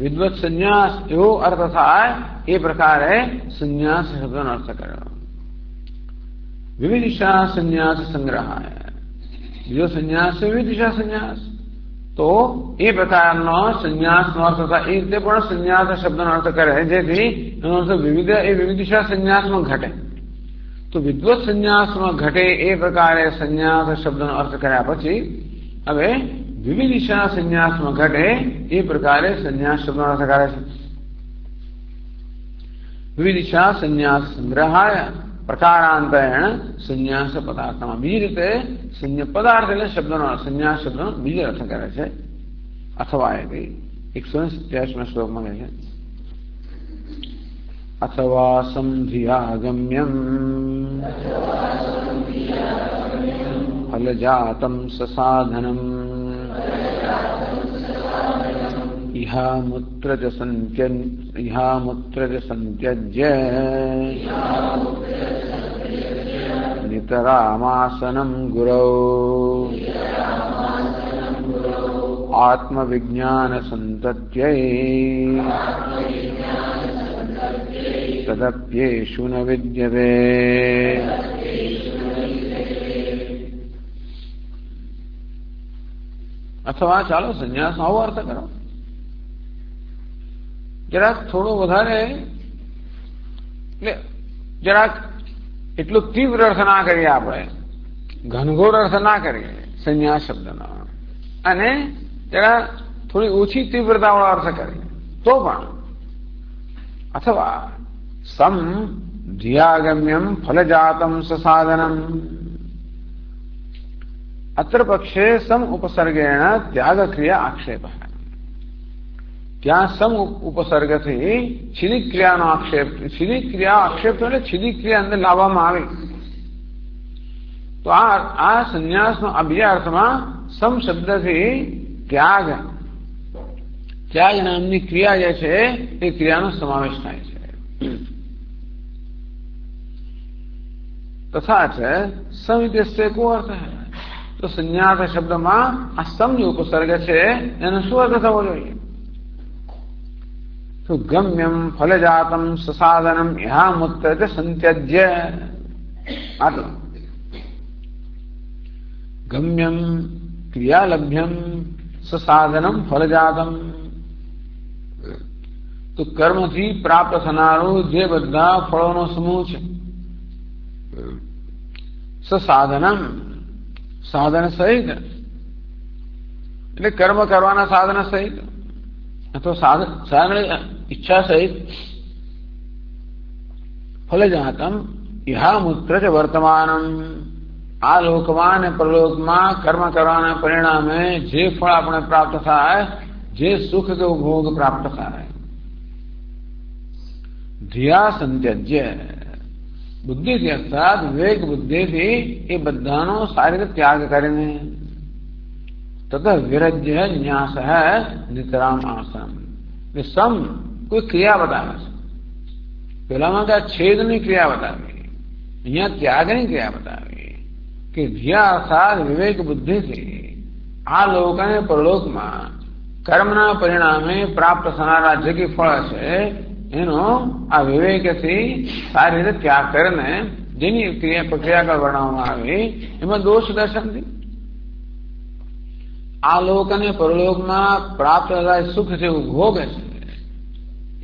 વિદ્વત સંન્યાસ એવો અર્થ થાય એ પ્રકારે સંન્યાસ શબ્દનો અર્થ કર્યો. વિવિધિશા સંન્યાસ સંગ્રહાય, બીજો સંન્યાસ છે વિવિધિશા સંન્યાસ. તો એ પ્રકારનો સંન્યાસનો અર્થ થાય એ રીતે પણ સંન્યાસ શબ્દનો અર્થ કરે, જેથી એનો અર્થ વિવિધ એ વિવિધિશા સંન્યાસમાં ઘટે. તો વિદ્વત સંન્યાસમાં ઘટે એ પ્રકારે સંન્યાસ શબ્દનો અર્થ કર્યા પછી હવે વિવિધિશા સંન્યાસમાં ઘટે એ પ્રકારે સંન્યાસ શબ્દનો અર્થ કરે છે. વિવિધિશા સંન્યાસ સંગ્રહાય પ્રકારાંતરેણ સંન્યાસ પદાર્થમાં, બીજી રીતે પદાર્થ એટલે શબ્દનો સંન્યાસ શબ્દનો બીજો અર્થ કરે છે. અથવા એ 187 શ્લોકમાં કહે છે અથવા સંધિયાગમ્યમ ફલજાતમ સસાધનમ ઇહામુત્ર સંત્યજ્ય नितरामासनं गुरौ आत्मविज्ञानसन्तत्यै तदप्येषु न विद्यते। अथवा चालो संन्यास आવો અર્થ કરો, જરાક થોડો વધારે એટલે જરાક એટલું તીવ્ર અર્થ ના કરીએ, આપણે ઘનઘોર અર્થ ના કરીએ સંન્યાસ શબ્દનો, અને જરા થોડી ઓછી તીવ્રતાવાળો અર્થ કરીએ તો પણ. અથવા સમ ધિયાગમ્યમ ફલજાતમ સસાધનમ, અત્ર પક્ષે સમ ઉપસર્ગેણ ત્યાગ ક્રિયા આક્ષેપ. ત્યાં સમ ઉપસર્ગથી છિદિક ક્રિયાનો આક્ષેપ, છિદિક ક્રિયા આક્ષેપ એટલે છિદિક ક્રિયા અંદર લાવવામાં આવી. તો આ સંન્યાસનો આ બીજા અર્થમાં સમ શબ્દથી ત્યાગ, ત્યાગ નામની ક્રિયા જે છે એ ક્રિયાનો સમાવેશ થાય છે. તથા છે સમ ઇત્યસ્ય કો અર્થ હૈ, તો સંન્યાસ શબ્દમાં આ સમ જે ઉપસર્ગ છે એનો શું અર્થ થવો જોઈએ? તો ગમ્યમ ફલજાતમ સસાધનમ યહામુત્તર સંત્યજ્ય. આટલું ગમ્યમ ક્રિયાલભ્યમ સસાધનમ ફલજાતમ, તો કર્મથી પ્રાપ્ત થનારું જે બધા ફળોનો સમૂહ છે, સસાધનમ સાધન સહિત, એટલે કર્મ કરવાના સાધન સહિત અથવા સાધન ઈચ્છા સહિત, ફલજાતમ ઇહામુત્ર ચ વર્તમાનમ, આ લોકમાં અને પરલોકમાં કર્મ કરવાના પરિણામે જે ફળ આપણે પ્રાપ્ત થાય, જે સુખ કે ભોગ પ્રાપ્ત થાય. ધિયા સંત્યજ્ય, બુદ્ધિથી અર્થાત વિવેક બુદ્ધિથી એ બધાનો સારી રીતે ત્યાગ કરીને, તત વિરજ્ય ન્યાસ નિતરામ આસન. સમ કોઈ ક્રિયા બતાવે છે, પેલામાં ત્યાં છેદની ક્રિયા બતાવી, અહીંયા ત્યાગની ક્રિયા બતાવી કે ધ્યા અર્થાત વિવેક બુદ્ધિથી આ લોક અને પરલોકમાં કર્મના પરિણામે પ્રાપ્ત થનારા જે કઈ ફળ છે એનો આ વિવેકથી સારી રીતે ત્યાગ કરીને જેની પ્રક્રિયા વર્ણવવામાં આવી એમાં દોષ દર્શનથી આ લોક અને પરલોકમાં પ્રાપ્ત થતા સુખ જેવું ભોગ છે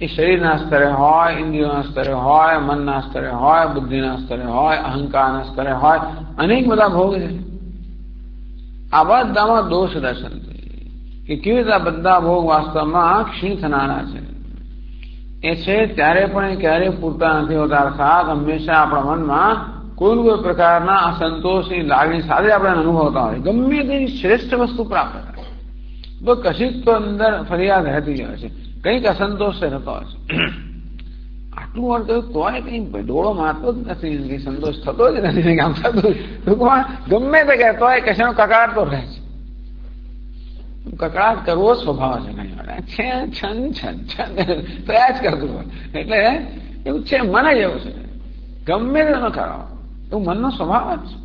એ શરીરના સ્તરે હોય, ઇન્દ્રિયોના સ્તરે હોય, મનના સ્તરે હોય, બુદ્ધિના સ્તરે હોય, અહંકારના સ્તરે હોય, અનેક બધા ભોગ છે. આ બધામાં દોષ દર્શન કે કેવી રીતે આ બધા ભોગ વાસ્તવમાં ક્ષીણ થનારા છે એ છે ત્યારે પણ એ ક્યારેય પૂરતા નથી હોતા. અર્થાત હંમેશા આપણા મનમાં કોઈ કોઈ પ્રકારના અસંતોષની લાગણી સાથે આપણે અનુભવતા હોય, ગમે તેની શ્રેષ્ઠ વસ્તુ પ્રાપ્ત થાય તો કશીક તો અંદર ફરિયાદ રહેતી હોય છે, કંઈક અસંતોષ રહેતો હોય છે. આટલું વાર કહ્યું તોય કઈ ડોળો મારતો જ નથી, સંતોષ થતો જ નથી, આમ થતું ગમે તે કહે તોય કશાનો કકડાટ તો રહે છે. કકડાટ કરવો સ્વભાવ છે ઘણી વાર, છન છન છન પ્રયાસ કરતું હોય એટલે એવું છે, મને જ એવું છે, ગમે તે ન કરો એવું મનનો સ્વભાવ જ છે.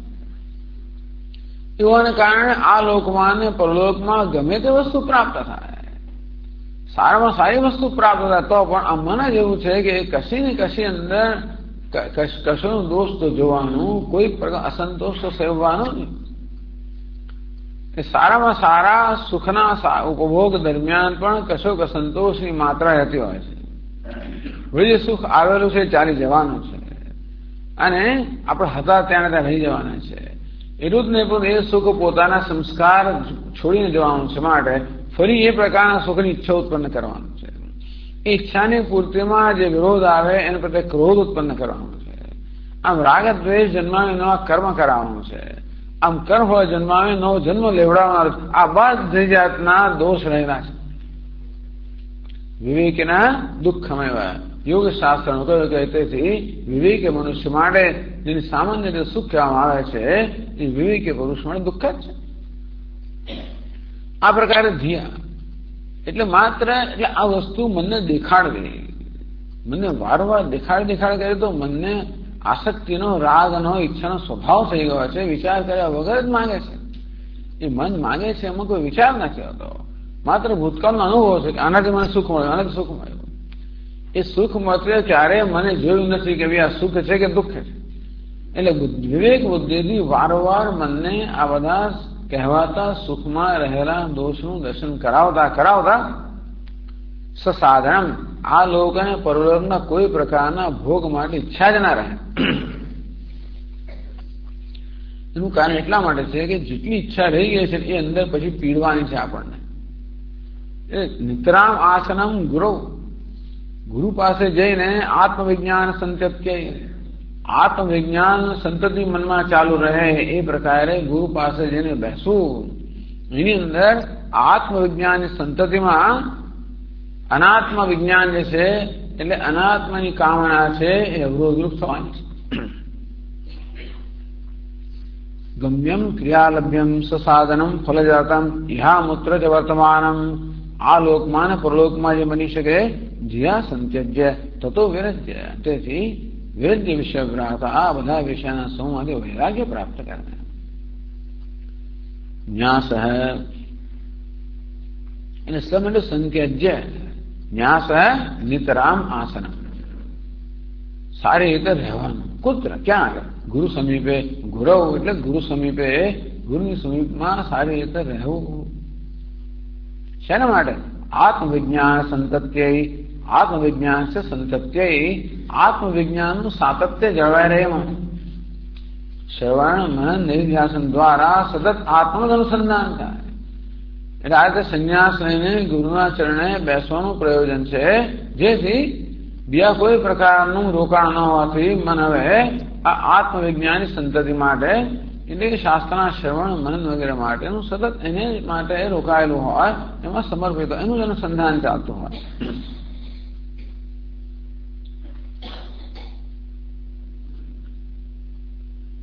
એવાને કારણે આ લોકમાં ને પરલોકમાં ગમે તે વસ્તુ પ્રાપ્ત થાય, સારામાં સારી વસ્તુ પ્રાપ્ત થાય તો પણ આ મન જ એવું છે કે કશી ને કશી અંદર કશોનો દોષ તો જોવાનું, કોઈ પ્રકાર અસંતોષ તો સેવવાનો નહીં. સારામાં સારા સુખના ઉપભોગ દરમિયાન પણ કશોક અસંતોષની માત્રા રહેતી હોય છે. જે સુખ આવેલું છે ચાલી જવાનું છે અને આપણે હતા ત્યાં રહી જવાના છે. એટલું જ નહીં પણ એ સુખ પોતાના સંસ્કાર છોડીને જવાનું છે, માટે ફરી એ પ્રકારના સુખની ઈચ્છા ઉત્પન્ન કરવાનું છે. એ ઈચ્છાની પૂર્તિમાં જે વિરોધ આવે એને પ્રત્યે ક્રોધ ઉત્પન્ન કરવાનો છે. આમ રાગ દ્વેષ જન્માવી નવા કર્મ કરાવવાનું છે. આમ કર્મ હોય જન્માવે નવો જન્મ લેવડાવનાર, આ બધી જાતના દોષ રહેલા છે. વિવેકના દુઃખમય યોગ શાસ્ત્રનું કહ્યું કે તેથી વિવેકી મનુષ્ય માટે જેને સામાન્ય રીતે સુખ કહેવામાં આવે છે એ વિવેકી પુરુષ માટે દુઃખ જ છે. આ પ્રકારે ધ્યા એટલે માત્ર એટલે આ વસ્તુ મનને દેખાડવી, મને વારંવાર દેખાડ કરે તો મનને આસક્તિનો, રાગનો, ઈચ્છાનો સ્વભાવ થઈ ગયો છે. વિચાર કર્યા વગર જ માંગે છે. એ મન માંગે છે, એમાં કોઈ વિચાર નથી હોતો. માત્ર ભૂતકાળનો અનુભવ છે કે આનાથી મને સુખ મળ્યું, આનાથી સુખ મળ્યું. એ સુખ મળશે ત્યારે મને જોયું નથી કે આ સુખ છે કે દુઃખ છે. એટલે વિવેક બુદ્ધિથી વારંવાર મનને આ બધા કહેવાતા સુખમાં રહેલા દોષનું દર્શન કરાવતા કરાવતા સસાધન આ લોકોને પરલોકના કોઈ પ્રકારના ભોગ માટે ઈચ્છા જ ના રહે. એનું કારણ એટલા માટે છે કે જેટલી ઈચ્છા રહી ગઈ છે એ અંદર પછી પીડવાની છે આપણને. નિતરામ આસનમ ગુરુ પાસે જઈને આત્મવિજ્ઞાન સંતત્ય, આત્મવિજ્ઞાન સંતતિ મનમાં ચાલુ રહે એ પ્રકારે ગુરુ પાસે જઈને બેસવું. એની અંદર આત્મવિજ્ઞાન સંતતિમાં અનાત્મ વિજ્ઞાન જે છે એટલે અનાત્માની કામના છે એ અવરોધરૂપ થવાની છે. ગમ્યમ ક્રિયાલભ્યમ સસાધનમ ફલજાતમ ઇહામૂત્ર ચ વર્તમાનમ આ લોકમાં ને પરલોકમાં જે બની શકે જ્યાં સંત્યજ્ય તતો વિરજ્ય. તેથી વિરજ્ય વિષય ગ્રાહતા આ બધા વિષયના સમૂહમાંથી વૈરાગ્ય પ્રાપ્ત કરનાર. ન્યાસ એટલે સમ એટલે સંત્યજ્ય, ન્યાસ નિતરામ આસન, સારી રીતે રહેવાનું. કુત્ર ક્યાં આગળ? ગુરુ સમીપે. ગુરવ એટલે ગુરુ સમીપે, ગુરુની સમીપમાં સારી રીતે રહેવું. શેના માટે? આત્મવિજ્ઞાન સંતત્ય, આત્મવિજ્ઞાન છે સંતત્ય, આત્મવિજ્ઞાનનું સાતત્ય જળવાઈ રહે એમાં. શ્રવણ મનન નિધિધ્યાસન દ્વારા સતત આત્મનું અનુસંધાન થાય. એટલે આ રીતે સંન્યાસ લઈને ગુરુના ચરણે બેસવાનું પ્રયોજન છે, જેથી બીજા કોઈ પ્રકારનું રોકાણ ન હોવાથી મન હવે આ આત્મવિજ્ઞાની સંતતિ માટે એટલે કે શાસ્ત્રના શ્રવણ મનન વગેરે માટેનું સતત એને માટે રોકાયેલું હોય, એમાં સમર્પિત હોય, એનું જ અનુસંધાન ચાલતું હોય.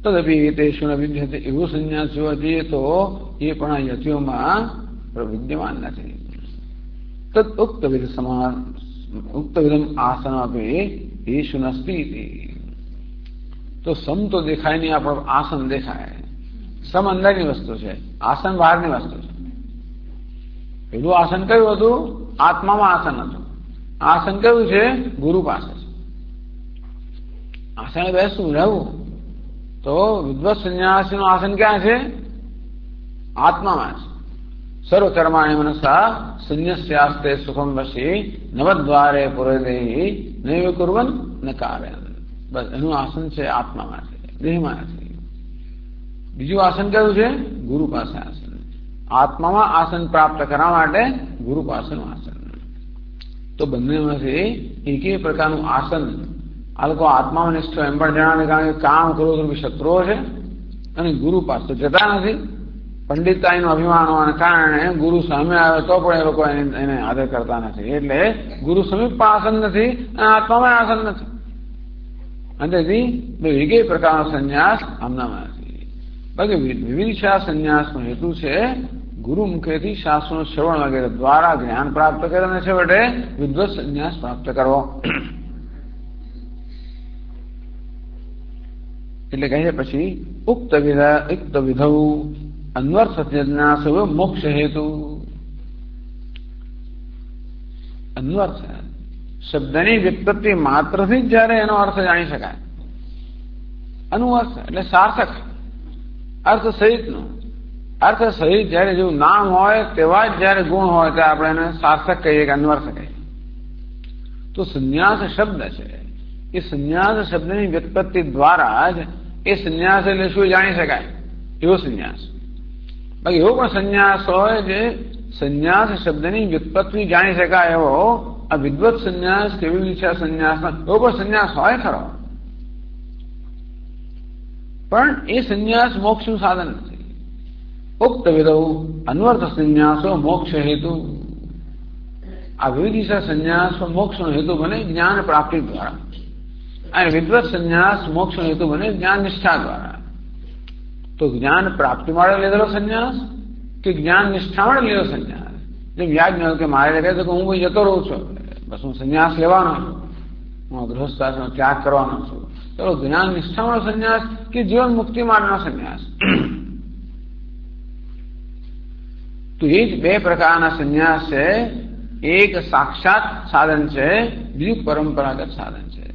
તદપી તેષુ ન વિદ્યતે એવું સંન્યાસ જોવા જઈએ તો એ પણ યતિઓમાં વિદ્યમાન નથી. તદ ઉક્તવિધ સમાન ઉક્તવિધમ આસન આપે યેશુ નસ્તી. તો સમ તો દેખાય નહીં, આપણો આસન દેખાય. સમ અંદરની વસ્તુ છે, આસન બહારની વસ્તુ છે. પેલું આસન કયું હતું? આત્મામાં આસન હતું. આસન કયું છે? ગુરુ પાસે છે. આસને બેસવું રહેવું. તો વિદ્વત સંન્યાસીનું આસન ક્યાં છે? આત્મામાં છે. સર્વકર્માણિ મનસા સંન્યસ્યાસ્તે સુખમ વશી નવદ્વારે પુરેદેહી નૈવ કુર્વન ન કાર્યન. બસ એનું આસન છે આત્મામાં છે, દેહમાં નથી. બીજું આસન કયું છે? ગુરુ પાસે આસન. આત્મામાં આસન પ્રાપ્ત કરવા માટે ગુરુ પાસેનું આસન. તો બંનેમાંથી એક પ્રકારનું આસન આ લોકો આત્મામાં નિષ્ઠ એમ પણ જણાવે, કારણ કે કામ ક્રોધ શત્રુઓ છે અને ગુરુ પાસે તો જતા નથી. પંડિતાઈનું અભિમાન હોવાના કારણે ગુરુ સામે આવે તો પણ એ લોકો એને આદર કરતા નથી. એટલે ગુરુ સમીપ પણ આસન નથી અને આત્મામાં આસન નથી. અને તેથી એક પ્રકારનો સંન્યાસ આમનામાં નથી. બાકી વિવિધ સંન્યાસનો હેતુ છે ગુરુ મુખેથી શાસ્ત્રોનું શ્રવણ વગેરે દ્વારા જ્ઞાન પ્રાપ્ત કરે અને છેવટે વિદ્વત સંન્યાસ પ્રાપ્ત કરવો. એટલે કહે પછી ઉક્ત વિધૌ અન્વર્થ સંન્યાસ મોક્ષ હેતુ. અન્વર્થ શબ્દની વ્યુત્પત્તિ માત્રથી જ જયારે એનો અર્થ જાણી શકાય. અનુઅર્થ એટલે સાર્થક, અર્થ સહિતનું. અર્થ સહિત જયારે જેવું નામ હોય તેવા જ જયારે ગુણ હોય ત્યારે આપણે એને સાર્થક કહીએ કે અન્વર્થ કહીએ. તો સંન્યાસ શબ્દ છે, એ સંન્યાસ શબ્દની વ્યુત્પત્તિ દ્વારા જ એ સંન્યાસ એટલે શું જાણી શકાય, એવો સંન્યાસ. બાકી એવો પણ સંન્યાસ હોય જે સંન્યાસ શબ્દની વ્યુત્પત્તિ જાણી શકાય એવો આ વિદ્વત સંન્યાસ કેવી ઈચ્છા સંન્યાસમાં એવો પણ સંન્યાસ હોય ખરો, પણ એ સંન્યાસ મોક્ષનું સાધન નથી. ઉક્ત વિધૌ અન્વર્થ સંન્યાસો મોક્ષ હેતુ. આ વિવિધ ઈચ્છા સંન્યાસ મોક્ષનો હેતુ બને જ્ઞાન પ્રાપ્તિ દ્વારા, અને વિદ્વત સંન્યાસ મોક્ષનો હેતુ બને જ્ઞાન નિષ્ઠા દ્વારા. તો જ્ઞાન પ્રાપ્તિ માટે લીધેલો સંન્યાસ કે જ્ઞાન નિષ્ઠા માટે લીધેલો સંન્યાસ? જેમ યાદ ન કે મારે કહે છે કે હું જતો રહું છું, બસ હું સંન્યાસ લેવાનો છું, હું ગૃહસ્થાશ્રમનો ત્યાગ કરવાનો છું, તો જ્ઞાન નિષ્ઠાનો સંન્યાસ કે જીવન મુક્તિ માટેનો સંન્યાસ? તો એ જ બે પ્રકારના સંન્યાસ છે. એક સાક્ષાત સાધન છે, બીજું પરંપરાગત સાધન છે.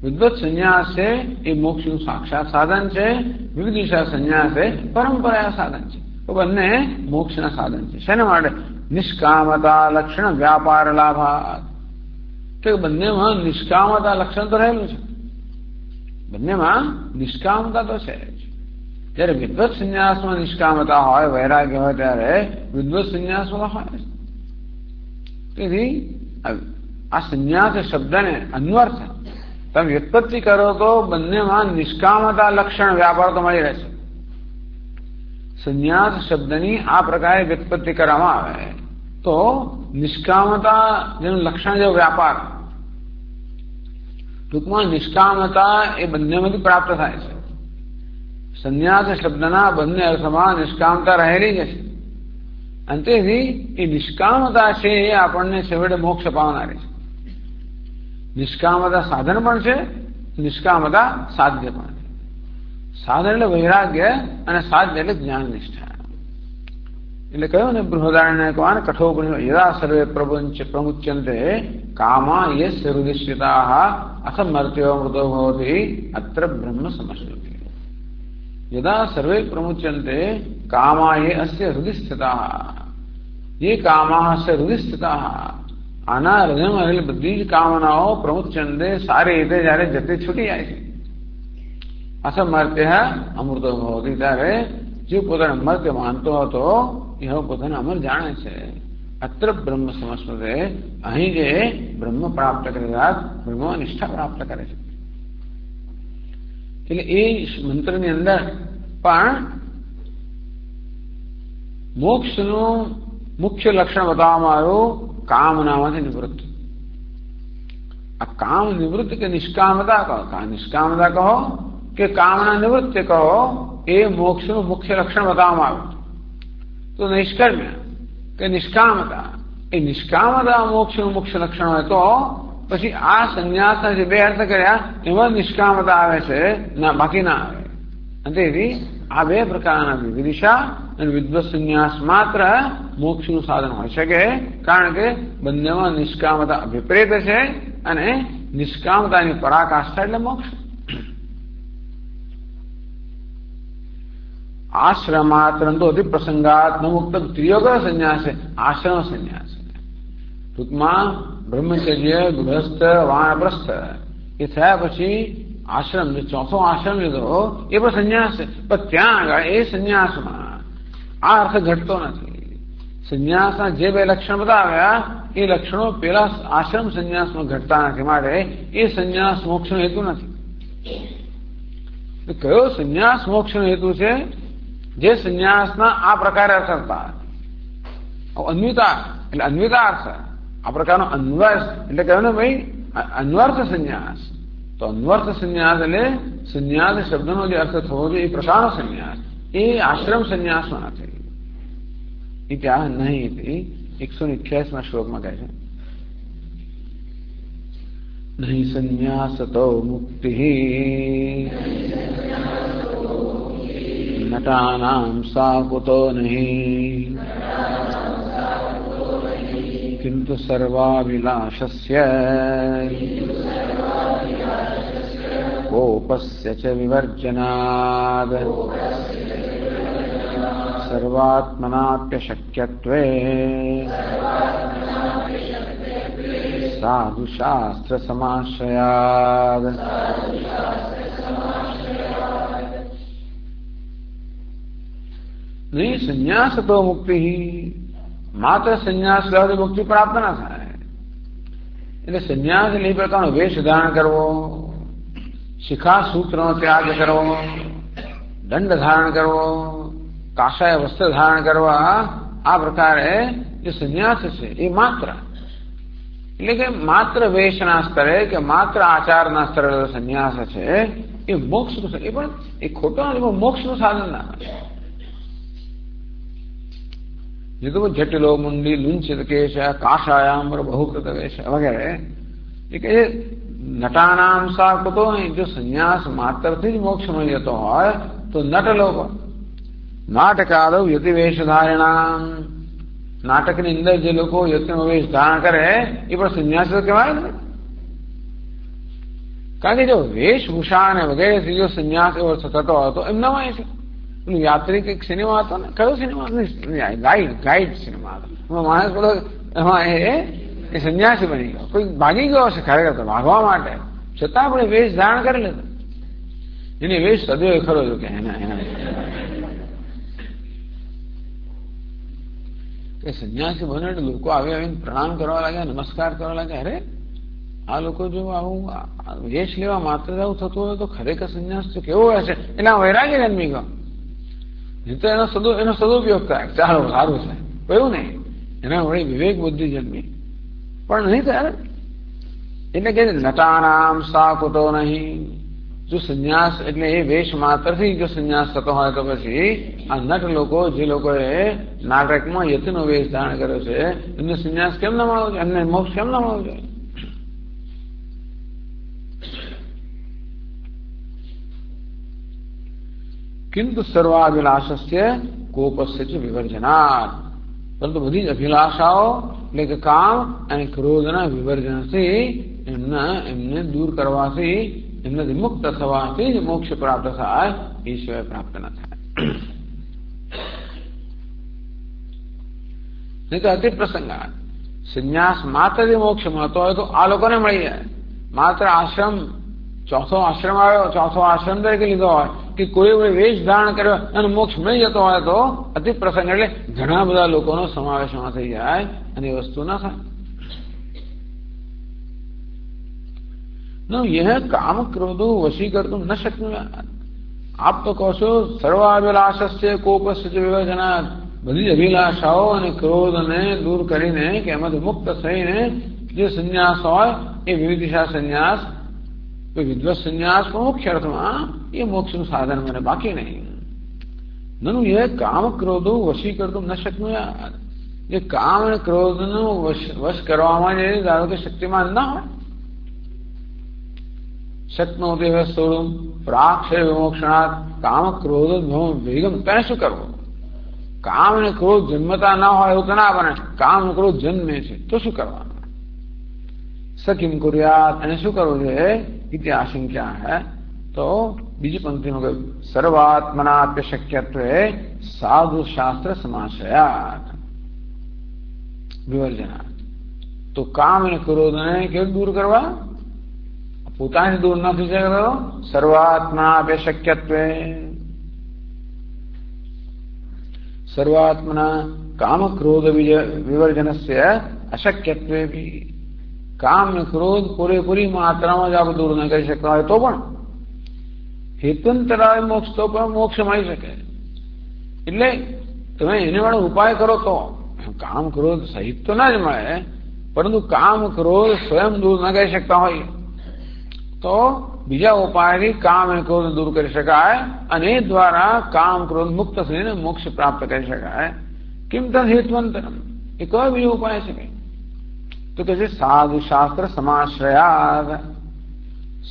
વિદ્વત સંન્યાસ છે એ મોક્ષનું સાક્ષાત સાધન છે, વિવિધિશા સંન્યાસ એ પરંપરા સાધન છે. તો બંને મોક્ષના સાધન છે. શેના માટે? નિષ્કામતા લક્ષણ વ્યાપાર લાભાત. કે બંનેમાં નિષ્કામતા લક્ષણ તો રહેલું છે, બંનેમાં નિષ્કામતા તો છે જ. જયારે વિદ્વત સંન્યાસમાં નિષ્કામતા હોય, વૈરાગ્ય હોય, ત્યારે વિદ્વત સંન્યાસમાં હોય. તેથી આ સંન્યાસ શબ્દને અન્વર્થ તમે વ્યુત્પત્તિ કરો તો બંનેમાં નિષ્કામતા લક્ષણ વ્યાપાર તો મળી રહેશે. સંન્યાસ શબ્દની આ પ્રકારે વ્યુત્પત્તિ કરવામાં આવે તો નિષ્કામતા જેનું લક્ષણ જેવો વ્યાપાર, ટૂંકમાં નિષ્કામતા એ બંનેમાંથી પ્રાપ્ત થાય છે. સંન્યાસ શબ્દના બંને અર્થમાં નિષ્કામતા રહેલી જ છે. અને તેથી એ નિષ્કામતા છે એ આપણને છેવટે મોક્ષ પાવનારી છે. નિષ્કામતા સાધન પણ છે, નિષ્કામતા સાધ્ય પણ છે. સાધન એટલે વૈરાગ્ય અને સાધ્ય એટલે જ્ઞાન નિષ્ઠા. એટલે કહ્યું ને બૃહદારણ્ય કવાન કઠોપનિષદ યદા સર્વે પ્રમુચ્યંતે કામા યસ્ય હૃદિશ્રિતાઃ અસમર્ત્યો મૃતો ભવતિ અત્ર બ્રહ્મ સમશ્નુતે. યદા સર્વે પ્રમુચ્યંતે કામા યે અસ્ય હૃદિસ્થિતાઃ. ये कामाः से हृदयस्थिताः. આના હૃદયમાં રહેલી બધી જ કામનાઓ પ્રમુચ્યંતે સારી રીતે જયારે જતી છૂટી જાય છે. અસમર્ત્ય અમૃતો ભવતિ. ત્યારે જે પોતાને મર્ત્ય માનતો હતો એ હવે પોતાને અમર જાણે છે. અત્ર બ્રહ્મ સમસ્મૃતે. અહીં જે બ્રહ્મ પ્રાપ્ત કરેલા બ્રહ્મ નિષ્ઠા પ્રાપ્ત કરે છે. એટલે એ મંત્રની અંદર પણ મોક્ષનું મુખ્ય લક્ષણ બતાવવામાં આવ્યું કામનામાંથી નિવૃત્ત. આ કામ નિવૃત્ત કે નિષ્કામતા કહો, નિષ્કામતા કહો કે કામના નિવૃત્તિ કહો, એ મોક્ષનું મુખ્ય લક્ષણ બતાવવામાં આવ્યું. તો નૈષ્કર્મ્ય કે નિષ્કામતા, એ નિષ્કામતા મોક્ષનું મુખ્ય લક્ષણ હોય તો પછી આ સંન્યાસના જે બે અર્થ કર્યા એમાં નિષ્કામતા આવે છે, ના બાકી ના આવે. અને તેથી આ બે પ્રકારના વિવિધિશા અને વિદ્વત સંન્યાસ માત્ર મોક્ષનું સાધન હોઈ શકે, કારણ કે બંનેમાં નિષ્કામતા વિપરીત છે અને નિષ્કામતાની પરાકાષ્ઠા એટલે મોક્ષ. આશ્રમાત્ર તો અધિપ્રસંગાત ન મુક્ત ત્રિયો કયો સંન્યાસ છે? આશ્રમ સંન્યાસ. ટૂંકમાં બ્રહ્મચર્ય, ગૃહસ્થ, વાનપ્રસ્થ એ થયા પછી આશ્રમ, જે ચોથો આશ્રમ લીધો એ પણ સંન્યાસ છે. પણ ત્યાં આગળ એ સંન્યાસમાં આ અર્થ ઘટતો નથી. સંન્યાસના જે બે લક્ષણ બતાવ્યા એ લક્ષણો પેલા આશ્રમ સંન્યાસમાં ઘટતા નથી. માટે એ સંન્યાસ મોક્ષનો હેતુ નથી. કયો સંન્યાસ મોક્ષનો હેતુ છે? જે સંન્યાસના આ પ્રકારે અર્થ હતા. અન્વિતા એટલે અન્વિતા અર્થ, આ પ્રકારનો અન્વર્થ એટલે કહ્યું ને ભાઈ અન્વર્થ સંન્યાસ. તો અન્વર્થ સંન્યાસ એટલે સંન્યાસ શબ્દનો જે અર્થ થવો જોઈએ એ પ્રકારનો સંન્યાસ, એ આશ્રમ સંન્યાસમાં નથી. એ ત્યાં નહીં. 188 શ્લોકમાં કહે છે નહીં સંન્યાસતો મુક્તિ નટાનામ સા કુતો નહીં કિંતુ સર્વાવિલાસસ્ય કોપસ્ય ચ વિવર્જનાદ સર્વાત્મનાપ્યશક્યત્વે સાધુ શાસ્ત્ર સમાશ્રયાદ. નહીં સંન્યાસ તો મુક્તિ, માત્ર સંન્યાસ લેવાથી મુક્તિ પ્રાપ્ત ના થાય. એટલે સંન્યાસ એટલે એ પ્રકારનો વેશ ધારણ કરવો, શિખા સૂત્રનો ત્યાગ કરવો, દંડ ધારણ કરવો, કાષાય વસ્ત્ર ધારણ કરવા, આ પ્રકારે જે સંન્યાસ છે એ માત્ર એટલે કે માત્ર વેશના સ્તરે કે માત્ર આચારના સ્તરે સંન્યાસ છે એ મોક્ષનું, એ પણ એ ખોટો નથી, મોક્ષનું સાધન ના. જે તો જટિલો મુંડી લુંચિત કેશ કાષાયામ્ર બહુકૃત વેશ વગેરે એ કહે નટાનામ સાકુતો નહીં, જો સંન્યાસ માત્રથી જ મોક્ષ મળી જતો હોય તો નટ લોકો નાટકાદો યતિવેશ ધારણામ, નાટકની અંદર જે લોકો યત્નો વેશ ધારણ કરે એ પણ સંન્યાસ કહેવાય ને. કારણ કે જો વેશભૂષા અને વગેરેથી જો સંન્યાસ એવો થતો હોય તો એમ ન હોય છે. યાત્રિક એક સિનેમા હતો ને, કયો સિનેમા? ગાઈડ સિનેમા હતો. માણસ બધો એમાં એ સંન્યાસી બની ગયો, કોઈ ભાગી ગયો હશે ખરેખર તો ભાગવા માટે, છતાં પણ વેશ ધારણ કરી લેતો. એને વેશ સદૈવ ખરો જો કે સંન્યાસી બને એટલે લોકો આવીને પ્રણામ કરવા લાગ્યા, નમસ્કાર કરવા લાગ્યા. અરે આ લોકો જો આવું વેશ લેવા માત્ર આવું થતું હોય તો ખરેખર સંન્યાસ તો કેવો હોય છે. એટલે આ વૈરાગ્ય જન્મી ગયો. નહીં તો એનો સદુપયોગ થાય, ચાલો સારું છે, એવું નહીં. એના વળી વિવેક બુદ્ધિ જન્મી પણ નહીં થાય. એટલે કે નટાનામ સાકુતો નહીં. જો સંન્યાસ એટલે એ વેશ માત્રથી જો સંન્યાસ થતો હોય તો પછી આ નટ લોકો, જે લોકોએ નાટકમાં યતિનો વેશ ધારણ કર્યો છે, એમને સંન્યાસ કેમ ન મળવો જોઈએ, એમને મોક્ષ કેમ ન મળવો જોઈએ? કિંતુ સર્વાભિલાષસ્ય કોપસ્ય ચ વિવર્જનાત, પરંતુ બધી જ અભિલાષાઓ એટલે કે કામ અને ક્રોધના વિવર્જનથી એમને દૂર કરવાથી, એમનાથી મુક્ત થવાથી જ મોક્ષ પ્રાપ્ત થાય, એ સિવાય પ્રાપ્ત ન થાય. નહીં તો અતિ પ્રસંગાત સંન્યાસ માત્રથી મોક્ષ મળતો હોય તો આ લોકોને મળી જાય. માત્ર આશ્રમ, ચોથો આશ્રમ આવ્યો, ચોથો આશ્રમ તરીકે લીધો હોય કે કોઈ વેશ ધારણ કર્યો અને મોક્ષ મળી જતો હોય તો અતિ પ્રસંગ એટલે ઘણા બધા લોકોનો સમાવેશમાં થઈ જાય અને એ વસ્તુ ના થાય. यह काम क्रोधो वशी करतुम न शक्नुयात. આપ તો કહો છો સર્વાભિલાષસ્ય કોપસ્ય ચ વિવર્જનાત, બધી અભિલાષાઓ અને ક્રોધને દૂર કરીને કે એમાંથી મુક્ત થઈને જે સંન્યાસ હોય એ વિવિધિશા સંન્યાસ, વિદ્વત સંન્યાસ પણ મુખ્ય અર્થમાં એ મોક્ષનું સાધન મને બાકી નહીં. નનુ એ કામ ક્રોધો વશી કરતું ન શક્નુયાત. જે કામ અને ક્રોધનું વશ કરવામાં જે ધારો કે શક્તિમાન ના હોય, શક્નોતિ વસ્તુમ પ્રાક્ષય વિમોક્ષણાત કામ ક્રોધ વેગમ, તેને શું કરવું? કામ અને ક્રોધ જન્મતા ના હોય એવું તો ના બને. કામ અને ક્રોધ જન્મે છે તો શું કરવાનું? સકિમ કુર્યાત, એને શું કરવું જોઈએ? ઇતિ આશંકા હૈ. તો બીજી પંક્તિમાં કહ્યું સર્વાત્મનાપ્ય શક્યત્વે સાધુ શાસ્ત્ર સમાશ્રયાત વિવર્જનાત. તો કામ અને ક્રોધને કેવું દૂર કરવા? પોતાની દૂર નથી શકતો. સર્વાત્મનાપ્ય શક્યત્વે, સર્વાત્મના કામ ક્રોધ વિવર્જનસ્ય અશક્યત્વે ભી. કામ અને ક્રોધ પૂરેપૂરી માત્રામાં જ આપણે દૂર ન કરી શકતા હોય તો પણ હેતુંતરાય મોક્ષ તો પણ મોક્ષ મળી શકે. એટલે તમે એને વાળો ઉપાય કરો તો કામ ક્રોધ સહિત તો ના જ મળે, પરંતુ કામ ક્રોધ સ્વયં દૂર ન કરી શકતા હોય તો બીજા ઉપાયથી કામ અને ક્રોધ દૂર કરી શકાય અને એ દ્વારા કામ ક્રોધ મુક્ત થઈને મોક્ષ પ્રાપ્ત કરી શકાય. કેમ તદ હેતુંતરમ, એ કયો બીજો ઉપાય છે? તો કે છે સાધુ શાસ્ત્ર સમાશ્રયાત.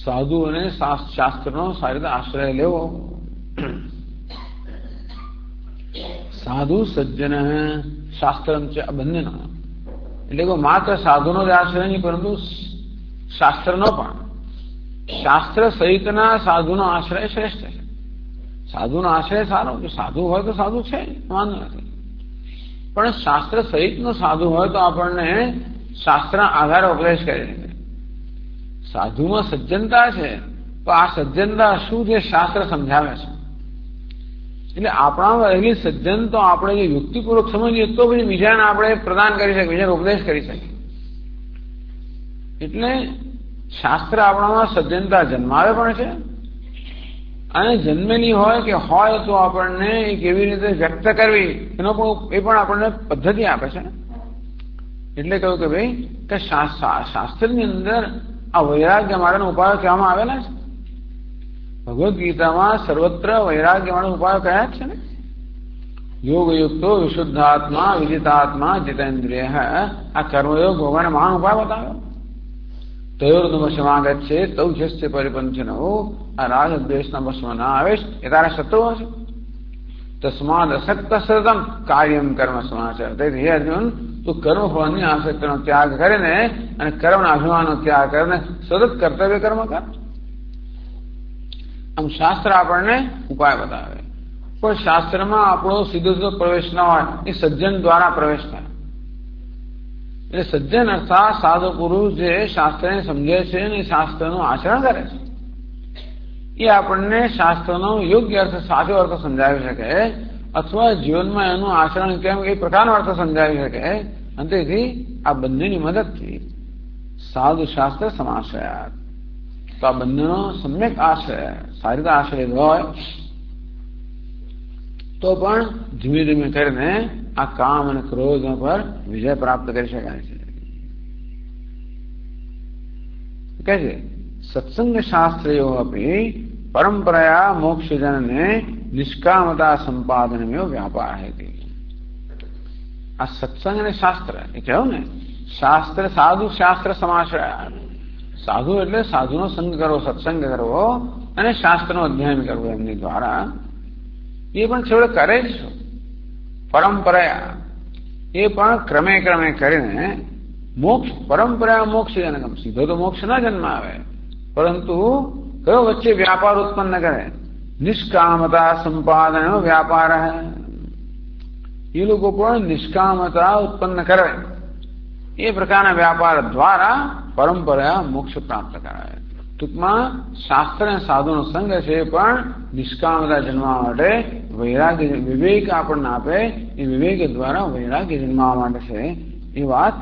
સાધુ અને શાસ્ત્રનો સારી રીતે આશ્રય લેવો. સાધુ સજ્જન શાસ્ત્રમ છે બંનેનો, એટલે કે માત્ર સાધુનો જ આશ્રય નહીં પરંતુ શાસ્ત્રનો પણ. શાસ્ત્ર સહિતના સાધુનો આશ્રય શ્રેષ્ઠ છે. સાધુનો આશ્રય સારો, જો સાધુ હોય તો સાધુ છે, વાંધો નથી. પણ શાસ્ત્ર સહિતનો સાધુ હોય તો આપણને શાસ્ત્ર આધારે ઉપદેશ કરી શકે. સાધુમાં સજ્જનતા છે તો આ સજ્જનતા શું છે શાસ્ત્ર સમજાવે છે. એટલે આપણામાં રહેલી સજ્જન તો આપણે જે યુક્તિપૂર્વક સમજીએ તો પછી બીજાને આપણે પ્રદાન કરી શકીએ, બીજાને ઉપદેશ કરી શકીએ. એટલે શાસ્ત્ર આપણામાં સજ્જનતા જન્માવે પણ છે અને જન્મેલી હોય કે હોય તો આપણને એ કેવી રીતે વ્યક્ત કરવી એનો પણ એ પણ આપણને પદ્ધતિ આપે છે. એટલે કહ્યું કે ભાઈ કે શાસ્ત્રની અંદર આ વૈરાગ્ય માટેનો ઉપાયો કહેવામાં આવેલા છે. ભગવદ્ ગીતામાં સર્વત્ર વૈરાગ્ય માટેનો ઉપાયો કયા જ છે ને. યોગયુક્તો વિશુદ્ધાત્મા વિજિતાત્મા જીતેન્દ્રિય, આ કર્મયોગ ભગવાને મહાન ઉપાય બતાવ્યો. તયોર્ન વશમાગચ્છે તૌ જસ્ય પરિપંચનો. આ રાગદ્વેષના વશમાં ના આવે એ તારા શત્રુઓ છે. તસ્માદ અસક્ત સતતમ કાર્યમ કર્મ સમાચાર. તેથી હે અર્જુન, તું કર્મફળની આસક્તિનો ત્યાગ કરીને અને કર્મના અભિમાનનો ત્યાગ કરીને સતત કર્તવ્ય કર્મ કર. આમ શાસ્ત્ર આપણને ઉપાય બતાવે, પણ શાસ્ત્રમાં આપણો સીધો પ્રવેશ ન હોય, એ સજ્જન દ્વારા પ્રવેશ થાય. એટલે સજ્જન અર્થાત સાધુ પુરુષ જે શાસ્ત્રને સમજે છે અને શાસ્ત્રનું આચરણ કરે છે, એ આપણને શાસ્ત્રનો યોગ્ય અર્થ, સાચો અર્થ સમજાવી શકે, અથવા જીવનમાં એનું આચરણ કેમ એ પ્રકારનો અર્થ સમજાવી શકે. અને તેથી આ બંનેની મદદથી સાધુ શાસ્ત્ર સમાશ્રયાત. તો આ બંનેનો સમ્યક આશ્રય, સારી રીતે આશ્રય હોય તો પણ ધીમે ધીમે કરીને આ કામ અને ક્રોધ પર વિજય પ્રાપ્ત કરી શકાય છે. કહે છે સત્સંગ શાસ્ત્રયો અપી પરંપરાયા મોક્ષજનને નિષ્કામતા સંપાદનમેવ વ્યાપાર હે. આ સત્સંગ અને શાસ્ત્ર એ કહ્યું ને, શાસ્ત્ર સાધુ શાસ્ત્ર સમાશ્રયા. સાધુ એટલે સાધુનો સંગ કરવો, સત્સંગ કરવો અને શાસ્ત્રનો અધ્યયન કરવો એમની દ્વારા. એ પણ છેવટે કરે જ છો. પરંપરાયા એ પણ ક્રમે ક્રમે કરીને મોક્ષ, પરંપરા મોક્ષ જનકમ. સીધો તો મોક્ષ ના જન્મ આવે, પરંતુ કયો વચ્ચે વ્યાપાર ઉત્પન્ન કરે? નિષ્કામતા સંપાદન વ્યાપાર. એ લોકો પણ નિષ્કામતા ઉત્પન્ન કરે, એ પ્રકારના વ્યાપાર દ્વારા પરંપરા મોક્ષ પ્રાપ્ત કરાય. ટૂંકમાં શાસ્ત્ર અને સાધુનો સંગ છે પણ નિષ્કામતા જન્મવા માટે વૈરાગ્ય, વિવેક આપણને આપે, એ વિવેક દ્વારા વૈરાગ્ય જન્મવા માટે છે. એ વાત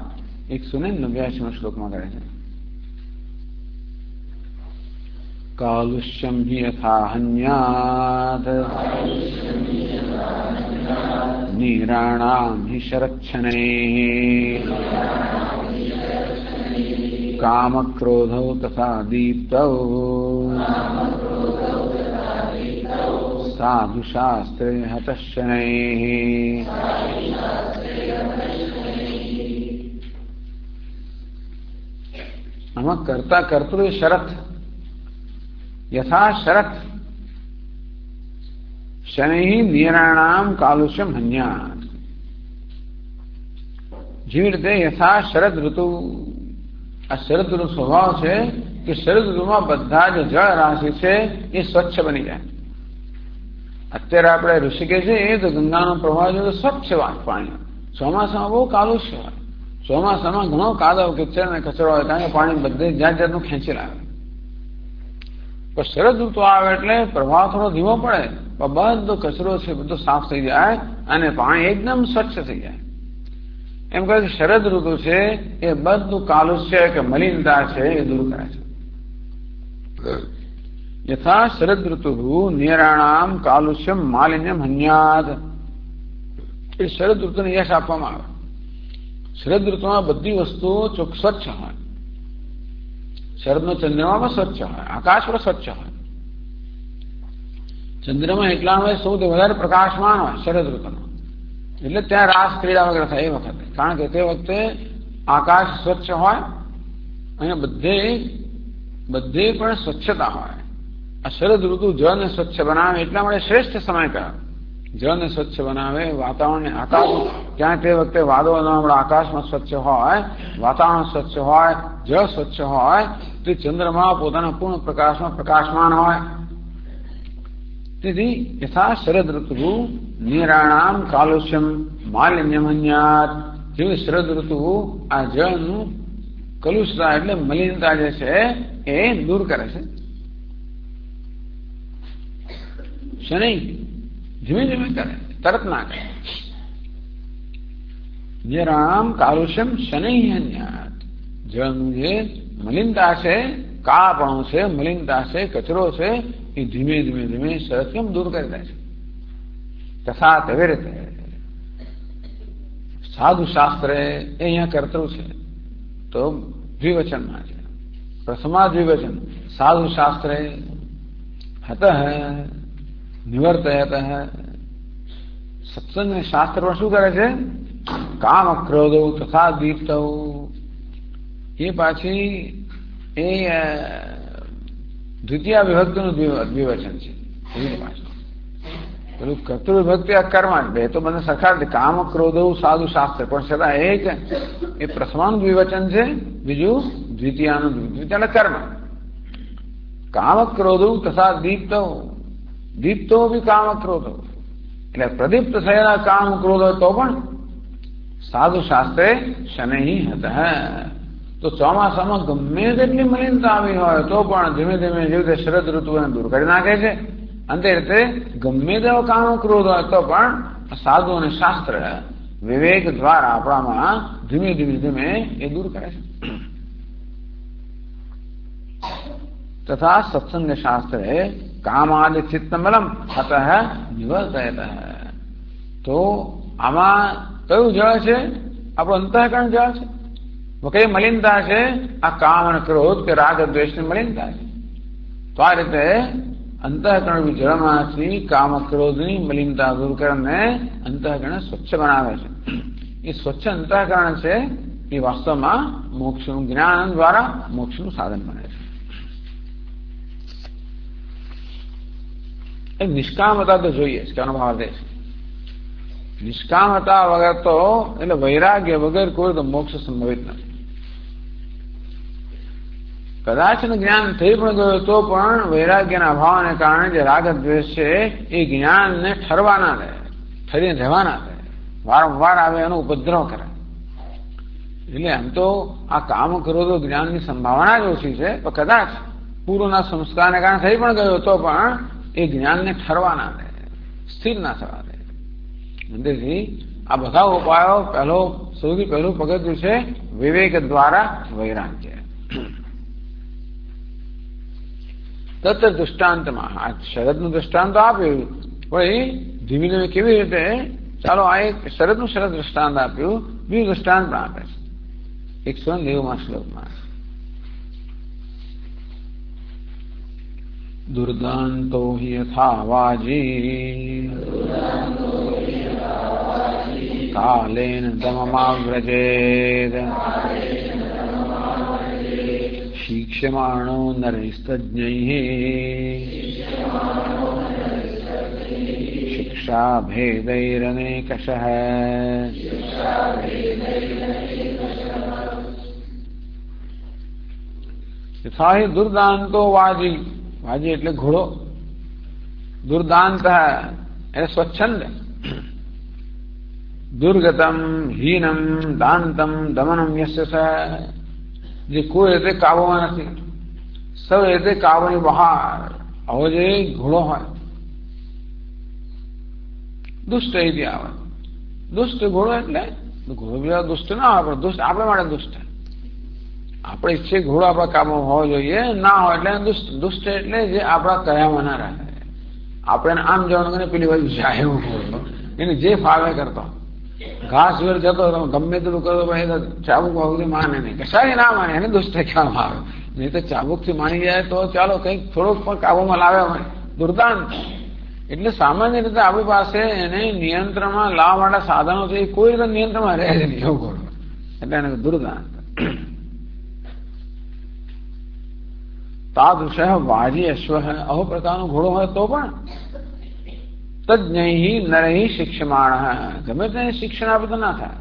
189 શ્લોકમાં કરે છે. કાલુષ્યમ હિ યથા હન્યાત નિરાણામ હિ શરચ્છનૈઃ કામક્રોધૌ તથા દીપ્તૌ સાધુ શાસ્ત્રે હતશ્શનૈઃ. આમાં કરતા કર્તૃ શરત, યથા શરત શનૈઃ નિરાણામ કાલુષ્યમ હન્યાત. જેવી રીતે યથા શરદ ઋતુ, આ શરદ ઋતુ સ્વભાવ છે કે શરદ ઋતુમાં બધા જ જળ રાશિ છે એ સ્વચ્છ બની જાય. અત્યારે આપણે ઋષિકેશ છે તો ગંગાનો પ્રવાહ જો સ્વચ્છ પાણી. ચોમાસામાં બહુ કાલુષ્ય હોય, ચોમાસામાં ઘણો કાદવ કિચડ અને કચરો હોય, કારણ કે પાણી બધે જાત જાતનું ખેંચી લાવે. પણ શરદ ઋતુ આવે એટલે પ્રવાહ થોડો ધીમો પડે, બધો કચરો છે બધો સાફ થઈ જાય અને પાણી એકદમ સ્વચ્છ થઈ જાય. એમ કહે શરદ ઋતુ છે એ બધું કાલુષ્ય કે મલિનતા છે એ દૂર કરે છે. યથા શરદ ઋતુ નિરાણામ કાલુષ્યમ માલિન્યમ હન્યાદ. એ શરદ ઋતુને યશ આપવામાં આવે. શરદ ઋતુમાં બધી વસ્તુઓ સ્વચ્છ હોય. શરદનો ચંદ્રમા પણ સ્વચ્છ હોય, આકાશ પણ સ્વચ્છ હોય. ચંદ્રમા એટલા સૌથી વધારે પ્રકાશમાન હોય શરદ ઋતુમાં, એટલે ત્યાં રાસ ક્રીડા વગેરે થાય એ વખતે, કારણ કે તે વખતે આકાશ સ્વચ્છ હોય અને બધે પણ સ્વચ્છતા હોય. આ શરદ ઋતુ જળને સ્વચ્છ બનાવે એટલા માટે શ્રેષ્ઠ સમય કહેવાય. જળને સ્વચ્છ બનાવે, વાતાવરણને, આકાશ, ત્યાં તે વખતે વાદળો ન મળે, આકાશમાં સ્વચ્છ હોય, વાતાવરણ સ્વચ્છ હોય, જળ સ્વચ્છ હોય, તે ચંદ્રમાં પોતાના પૂર્ણ પ્રકાશમાં પ્રકાશમાન હોય. તેથી યથા શરદ ઋતુ નિરાણામ કાલુષ્યમ માલિન્યમ હન્યાત. જેવી શરદ ઋતુ આ જળનું કલુષતા એટલે મલિનતા જે છે એ દૂર કરે છે. શનૈ ધીમે ધીમે કરે, તરત ના કરે. નિરાણામ કાલુષ્યમ શનૈ હન્યાત. જળનું જે મલિનતા છે, કાળાપણું છે, મલિનતા છે, કચરો છે, એ ધીમે ધીમે ધીમે સરસ કેમ દૂર કરી દે છે. તથા તેવી રીતે સાધુ શાસ્ત્ર એ અહીંયા કર્તૃ છે તો દ્વિવચનમાં છે. પ્રથમા દ્વિવચન સાધુ શાસ્ત્ર હત નિવર્તયત. સત્સંગ શાસ્ત્રમાં શું કરે છે? કામ ક્રોધો તથા દીપ્ત. એ પાછી એ દ્વિતીય વિભક્તિનું દ્વિવચન છે. પેલું કર્તૃ વિભક્તિ અકર્મા બે તો બંને સરખા કામ ક્રોધો સાધુ શાસ્ત્ર, પણ છતાં એક એ પ્રથમાનું દ્વિવચન છે, બીજું દ્વિતીયાનું દ્વિતીય કર્મ. કામ ક્રોધો તથા દીપ્તો બી કામ ક્રોધો, એટલે પ્રદીપ્ત થયેલા કામ ક્રોધો તો પણ સાધુ શાસ્ત્રે શનૈ હતા. તો ચોમાસામાં ગમે તેટલી મલિનતા આવી હોય તો પણ ધીમે ધીમે જેવી રીતે શરદ ઋતુને દૂર કરી નાખે છે, અંતે રીતે ગમે તેવો કામ ક્રોધ હોય તો પણ સાધુ અને શાસ્ત્ર વિવેક દ્વારા આપણામાં ધીમે ધીમે ધીમે એ દૂર કરે છે. તથા સત્સંગ શાસ્ત્રે કામાદિ ચિત્તમલમ અતઃ નિવર્તયત. તો આમાં કયું જળ છે? આપણું અંતઃકરણ જળ છે. કઈ મલિનતા છે? આ કામ અને ક્રોધ કે રાગ દ્વેષની મલિનતા છે. તો આ રીતે અંતઃકરણ જળમાંથી કામ ક્રોધની મલિનતા દૂર કરીને અંતઃકરણ સ્વચ્છ બનાવે છે. એ સ્વચ્છ અંતઃકરણ છે એ વાસ્તવમાં મોક્ષનું જ્ઞાન દ્વારા મોક્ષનું સાધન બને છે. એ નિષ્કામતા તો જોઈએ છે કે અનુભવ દે છે. નિષ્કામતા વગર તો એટલે વૈરાગ્ય વગર કોઈ તો મોક્ષ સંભવિત નથી. કદાચ જ્ઞાન થઈ પણ ગયો તો પણ વૈરાગ્યના અભાવને કારણે જે રાગ દ્વેષ છે એ જ્ઞાનને ઠરવા ના દે, ઠરીને રહેવા ના દે, વારંવાર આવે એનો ઉપદ્રવ કરે. એટલે આમ તો આ કામ ક્રોધો જ્ઞાનની સંભાવના જ ઓછી છે, પણ કદાચ પૂર્વના સંસ્કારને કારણે થઈ પણ ગયો તો પણ એ જ્ઞાનને ઠરવા ના દે, સ્થિર ના થવા દે. તેથી આ બધા ઉપાયો સૌથી પહેલું પગથિયું છે વિવેક દ્વારા વૈરાગ્ય. તત્ર દૃષ્ટાંતમાં આ શરદનું દૃષ્ટાંત આપ્યું, પણ ધીમે ધીમે કેવી રીતે, ચાલો આ એક શરદનું સરસ દૃષ્ટાંત આપ્યું, બીજું દૃષ્ટાંત પણ આપે છે 190માં શ્લોકમાં. દુર્દાંતો હિ યથા વાજી કાલેન દમમાવ્રજેદ શિક્ષ્યમાણો નરૈસ્તજ્ઞૈઃ શિક્ષા ભેદૈરનેકશઃ. યથા હિ દુર્દાંતો વાજી, વાજી એટલે ઘોડો, દુર્દાંત એટલે સ્વચ્છંદ, દુર્ગતમ હીનમ દાંતમ દમનમ યસ્ય સ, જે કોઈ રીતે કાબુમાં નથી, સૌ રીતે કાબુની બહાર, આવો જે ઘોડો હોય. દુષ્ટ અહીંથી આવે, દુષ્ટ ઘોડો એટલે ઘોડો બીજા દુષ્ટ ના આવે, પણ દુષ્ટ આપણા માટે દુષ્ટ. આપણે ઈચ્છે ઘોડો આપણા કાબુમાં હોવો જોઈએ, ના હોય એટલે દુષ્ટ. દુષ્ટ એટલે જે આપણા કયામાં ના રહે, આપણે આમ જવાનું પેલી બાજુ જાય એવું ઘોડો, એને જે ફાવે કરતો, ઘાસ વેર જતો ગમે તેટલું કરતો ચાબુક વાબુકથી માને નહીં, કશાય ના માને, એને દુષ્ટ કહેવામાં આવે. નહીં તો ચાબુકથી માની જાય તો ચાલો કંઈક થોડોક પણ કાબુમાં લાવ્યા હોય. દુર્દાંત એટલે સામાન્ય રીતે આપણી પાસે એને નિયંત્રણમાં લાવવા માટે સાધનો છે, એ કોઈ રીતે નિયંત્રણમાં રહે છે નહીં, એવું ઘોડો એટલે એને દુર્દાંત. તાદૃશ વાજી અશ્વ, આવો પ્રકારનો ઘોડો હોય તો પણ તજ્ઞૈ નરૈ શિક્ષમાણ, ગમે તેને શિક્ષણ આપે તો ના થાય.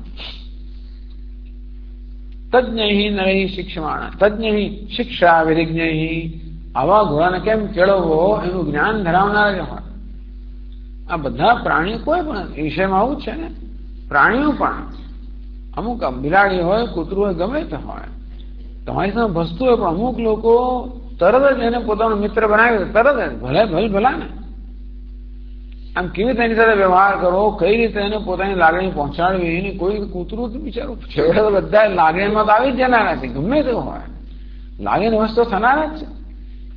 તજ્ઞૈ નરૈ શિક્ષમાણ, તજ્ઞૈ શિક્ષા વિરિજ્ઞૈ, આવા ઘોડાને કેમ કેળવવો એનું જ્ઞાન ધરાવનાર જ હોય. આ બધા પ્રાણીઓ કોઈ પણ વિષયમાં આવું જ છે ને, પ્રાણીઓ પણ અમુક બિલાડી હોય, કૂતરું હોય, ગમે તે હોય, તમારી સામે ભસતું હોય, પણ અમુક લોકો તરત જ એને પોતાનો મિત્ર બનાવી, તરત જ ભલા ને આમ કેવી રીતે એની સાથે વ્યવહાર કરવો, કઈ રીતે એને પોતાની લાગણી પહોંચાડવી, એને કોઈ કૂતરું તો બિચારું છેવટે તો બધા લાગણીમાં તો આવી જ જનારા છે, ગમે તે હોય લાગણી વસ્તુ થનાર જ છે.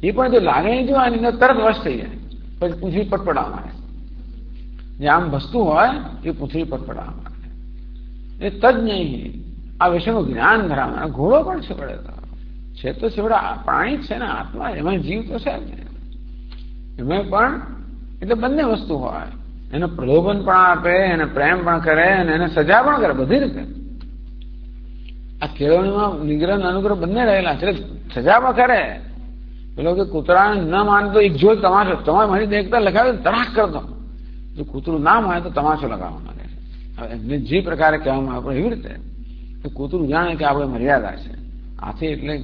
એ પણ જો લાગણી જો આની અંદર તરત વશ થઈ જાય, પછી પૂંછડી પટપડા મારે, જે આમ વસ્તુ હોય એ પૂંછડી પટપડા મારે. એ તજ્ઞ આ વિષયનું જ્ઞાન ધરાવનાર ઘોડો પણ છે તો છેવડે પ્રાણી જ છે ને, આત્મા એમાં જીવ તો છે જ, એમાં પણ એટલે બંને વસ્તુ હોય, એને પ્રલોભન પણ આપે, એને પ્રેમ પણ કરે અને એને સજા પણ કરે, બધી રીતે. આ કેળવણીમાં નિગ્રહ અનુગ્રહ બંને રહેલા છે. સજામાં કરે પેલો કે કૂતરાને ન માનતો એક જોઈ તમાશો, તમારે મારી દેખતા લગાવે તડાક કરતો, જો કૂતરું ના માને તો તમાશો લગાવવાનો રહે. એમને જે પ્રકારે કહેવામાં આપણે એવી રીતે કૂતરું જાણે કે આપણે મર્યાદા છે. આથી એટલે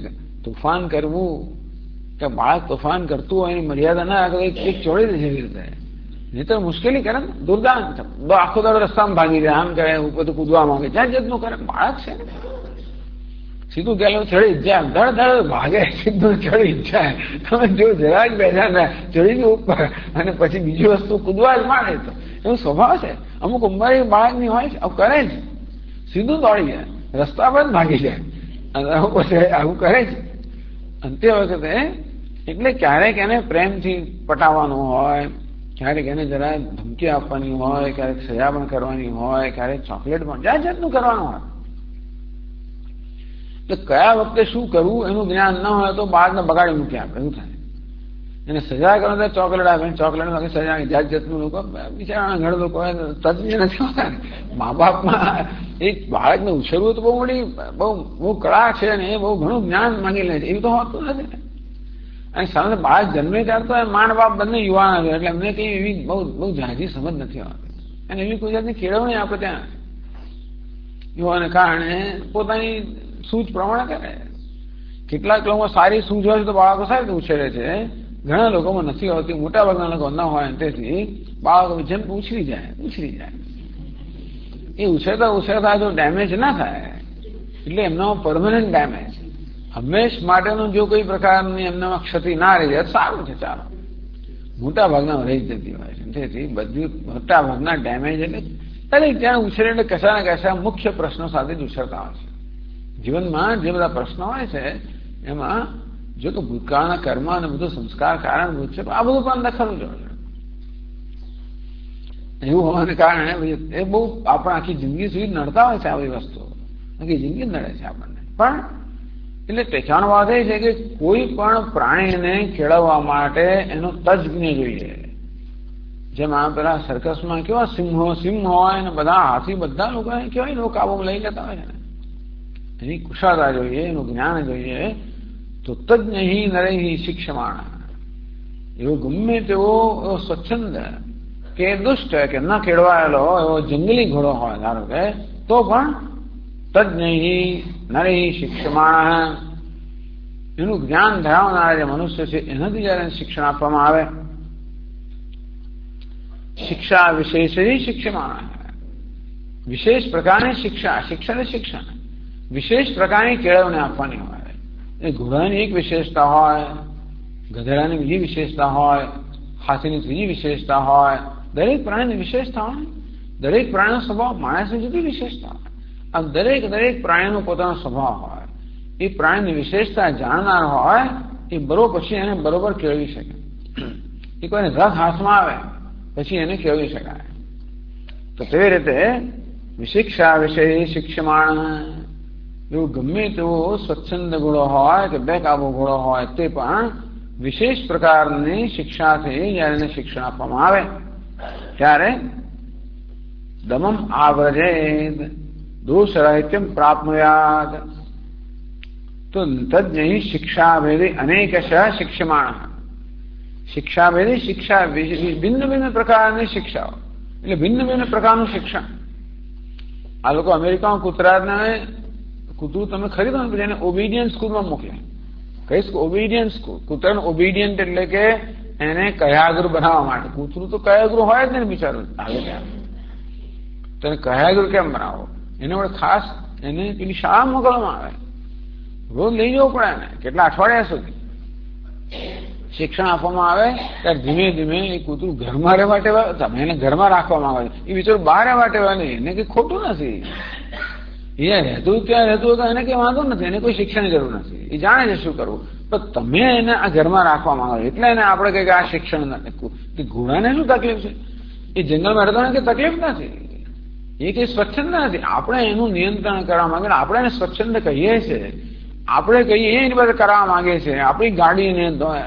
તોફાન કરવું કે બાળક તોફાન કરતું હોય એની મર્યાદા ના રાખે એક ચોડી દે એવી રીતે, નહીં તો મુશ્કેલી કરે ને. દુર્દાન આખો દાડો રસ્તામાં ભાગી જાય, આમ કરે, ઉપર તો કૂદવા માંગે, જાત જાતનું કરે. બાળક છે ને સીધું ગયેલું ચડી જાય, ધડ ધડ ભાગે, સીધું ચડી જાય. તમે જો જરા જ બેઠા ને ચડી ગયું ઉપર અને પછી બીજી વસ્તુ કૂદવા જ માંડે, તો એવું સ્વભાવ છે. અમુક ઉંમરે બાળકની હોય છે, આવું કરે છે, સીધું દોડી જાય, રસ્તા પર જ ભાગી જાય અને પછી આવું કરે છે. અંતે વખતે એટલે ક્યારેક એને પ્રેમથી પટાવવાનું હોય, ક્યારેક એને જરા ધમકી આપવાની હોય, ક્યારેક સજા પણ કરવાની હોય, ક્યારેક ચોકલેટ પણ જાત જાતનું કરવાનું હોય. એટલે કયા વખતે શું કરવું એનું જ્ઞાન ન હોય તો બાળકને બગાડી મૂકી આપે, એવું થાય. એને સજા કરો તો ચોકલેટ આપે, ચોકલેટ સજા જાત જાતનું લોકો બિચારા ઘણા લોકો તજ્ઞ નથી હોતા. મા બાપમાં એક બાળકને ઉછેરવું તો બહુ મોટી બહુ કળા છે ને એ બહુ ઘણું જ્ઞાન માંગી લે છે, એવું તો હોતું નથી ને. અને સામે બાળક જન્મે ત્યારે તો માંડ બાપ બંને યુવાન છે, એટલે એમને કઈ એવી બહુ ઝાઝી સમજ નથી હોતી. અને એવી કોઈ જાતની કેળવણી આપણે ત્યાં યુવાને કારણે પોતાની સૂઝ પ્રમાણે કરે. કેટલાક લોકો સારી સૂઝ હોય તો બાળકો સારી રીતે ઉછેરે છે, ઘણા લોકોમાં નથી હોતી, મોટા ભાગના લોકો ન હોય, તેથી બાળકો જેમ ઉછરી જાય. એ ઉછેરતા જો ડેમેજ ના થાય એટલે એમનો પરમાનન્ટ ડેમેજ, હંમેશ માટેનું જો કોઈ પ્રકારની એમનામાં ક્ષતિ ના રહી જાય સારું છે. ચાલો, મોટા ભાગના રહી જતી હોય છે, તેથી બધું મોટા ભાગના ડેમેજ એટલે દરેક ત્યાં ઉછેરે એટલે કશા ને કશા મુખ્ય પ્રશ્નો સાથે જ ઉછેરતા હોય છે. જીવનમાં જે બધા પ્રશ્નો હોય છે એમાં જો તો ભૂતકાળના કર્મ અને બધું સંસ્કાર કારણભૂત છે, આ બધું પણ દખલવું જોઈએ. એવું હોવાને કારણે એ બહુ આપણે આખી જિંદગી સુધી નડતા હોય છે આ બધી વસ્તુઓ, આખી જિંદગી નડે છે આપણને. પણ એટલે ટેકાનો વાત એ છે કે કોઈ પણ પ્રાણીને કેળવવા માટે એનો તજ્ઞ જોઈએ. જેમાં પેલા સર્કસમાં કેવા સિંહ હોય અને બધા હાથી બધા લોકો કેવાય લોકો કાબુમાં લઈ લેતા હોય છે. એની કુશળતા જોઈએ, એનું જ્ઞાન જોઈએ. તો તજ્ઞ નરૈ શિક્ષમાણ, એવો ગમે તેવો સ્વચ્છંદ કે દુષ્ટ કે ન કેળવાયેલો એવો જંગલી ઘોડો હોય ધારો કે, તો પણ તજ્ઞ નરૈ શિક્ષમાણ, એનું જ્ઞાન ધરાવનારા જે મનુષ્ય છે એનાથી જયારે શિક્ષણ આપવામાં આવે, શિક્ષા વિશેષ શિક્ષમાણ, વિશેષ પ્રકારની શિક્ષણ વિશેષ પ્રકારની કેળવણી આપવાની હોય. એ ઘોડાની એક વિશેષતા હોય, ગધેડાની બીજી વિશેષતા હોય, હાથીની ત્રીજી વિશેષતા હોય. દરેક પ્રાણીની વિશેષતા હોય, દરેક પ્રાણીનો સ્વભાવ માણસની જુદી વિશેષતા હોય. આ દરેક પ્રાણીનો પોતાનો સ્વભાવ હોય. એ પ્રાણીની વિશેષતા જાણનાર હોય એ બરોબર પછી એને બરોબર કેળવી શકે. એ કોઈને રસ હાથમાં આવે પછી એને કેળવી શકાય. તો તે રીતે વિશિક્ષા વિશે શિક્ષમાણ, એવું ગમે તેવો સ્વચ્છંદ ઘોડો હોય કે બેકાબુ ઘોડો હોય તે પણ વિશેષ પ્રકારની શિક્ષાથી જયારે એને શિક્ષણ આપવામાં આવે ત્યારે દમમ આવૃજેદ દોષરહિત્યમ પ્રાપ્નુયાદ. તો તજ્ઞ શિક્ષાભેદી અનેકશ શિક્ષમાણ, શિક્ષાભેદી શિક્ષા ભિન્ન પ્રકારની શિક્ષાઓ એટલે ભિન્ન પ્રકારનું શિક્ષણ. આ લોકો અમેરિકામાં કૂતરું તમે ખરીદો ને પછી એને ઓબિડિયન્ટ સ્કૂલમાં મોકલે. કઈ સ્કૂલ? Obedient school. કૂતરાને ઓબિડિયન્ટ એટલે કે એને કયાગૃહ બનાવવા માટે. કૂતરું તો કયાગૃહ હોય જ ને બિચારું આવે ત્યાં, તો એને કયાગૃહ કેમ બનાવો? એને વડે ખાસ એને પેલી શાળા મોકલવામાં આવે, રોજ લઈ જવું પડે ને કેટલા અઠવાડિયા સુધી શિક્ષણ આપવામાં આવે. ત્યારે ધીમે ધીમે એ કૂતરું ઘરમાં રહેવા ટેવા, તમે એને ઘરમાં રાખવામાં આવે, એ બિચારું બહાર રહેવા ટેવા નહીં. એને કઈ ખોટું નથી, એ રહેતું ત્યાં રહેતું તો એને કઈ વાંધો નથી, એને કોઈ શિક્ષણની જરૂર નથી, એ જાણે છે શું કરવું. પણ તમે એને આ ઘરમાં રાખવામાં આવે એટલે એને આપણે કહીએ કે આ શિક્ષણ નથી. ઘોડાને શું તકલીફ છે? એ જંગલમાં રહેતો કઈ તકલીફ નથી, એ કઈ સ્વચ્છંદ નથી. આપણે એનું નિયંત્રણ કરવા માંગે, આપણે એને સ્વચ્છંદ કહીએ છીએ, આપણે કહીએ એની પાસે કરવા માંગે છે. આપણી ગાડીને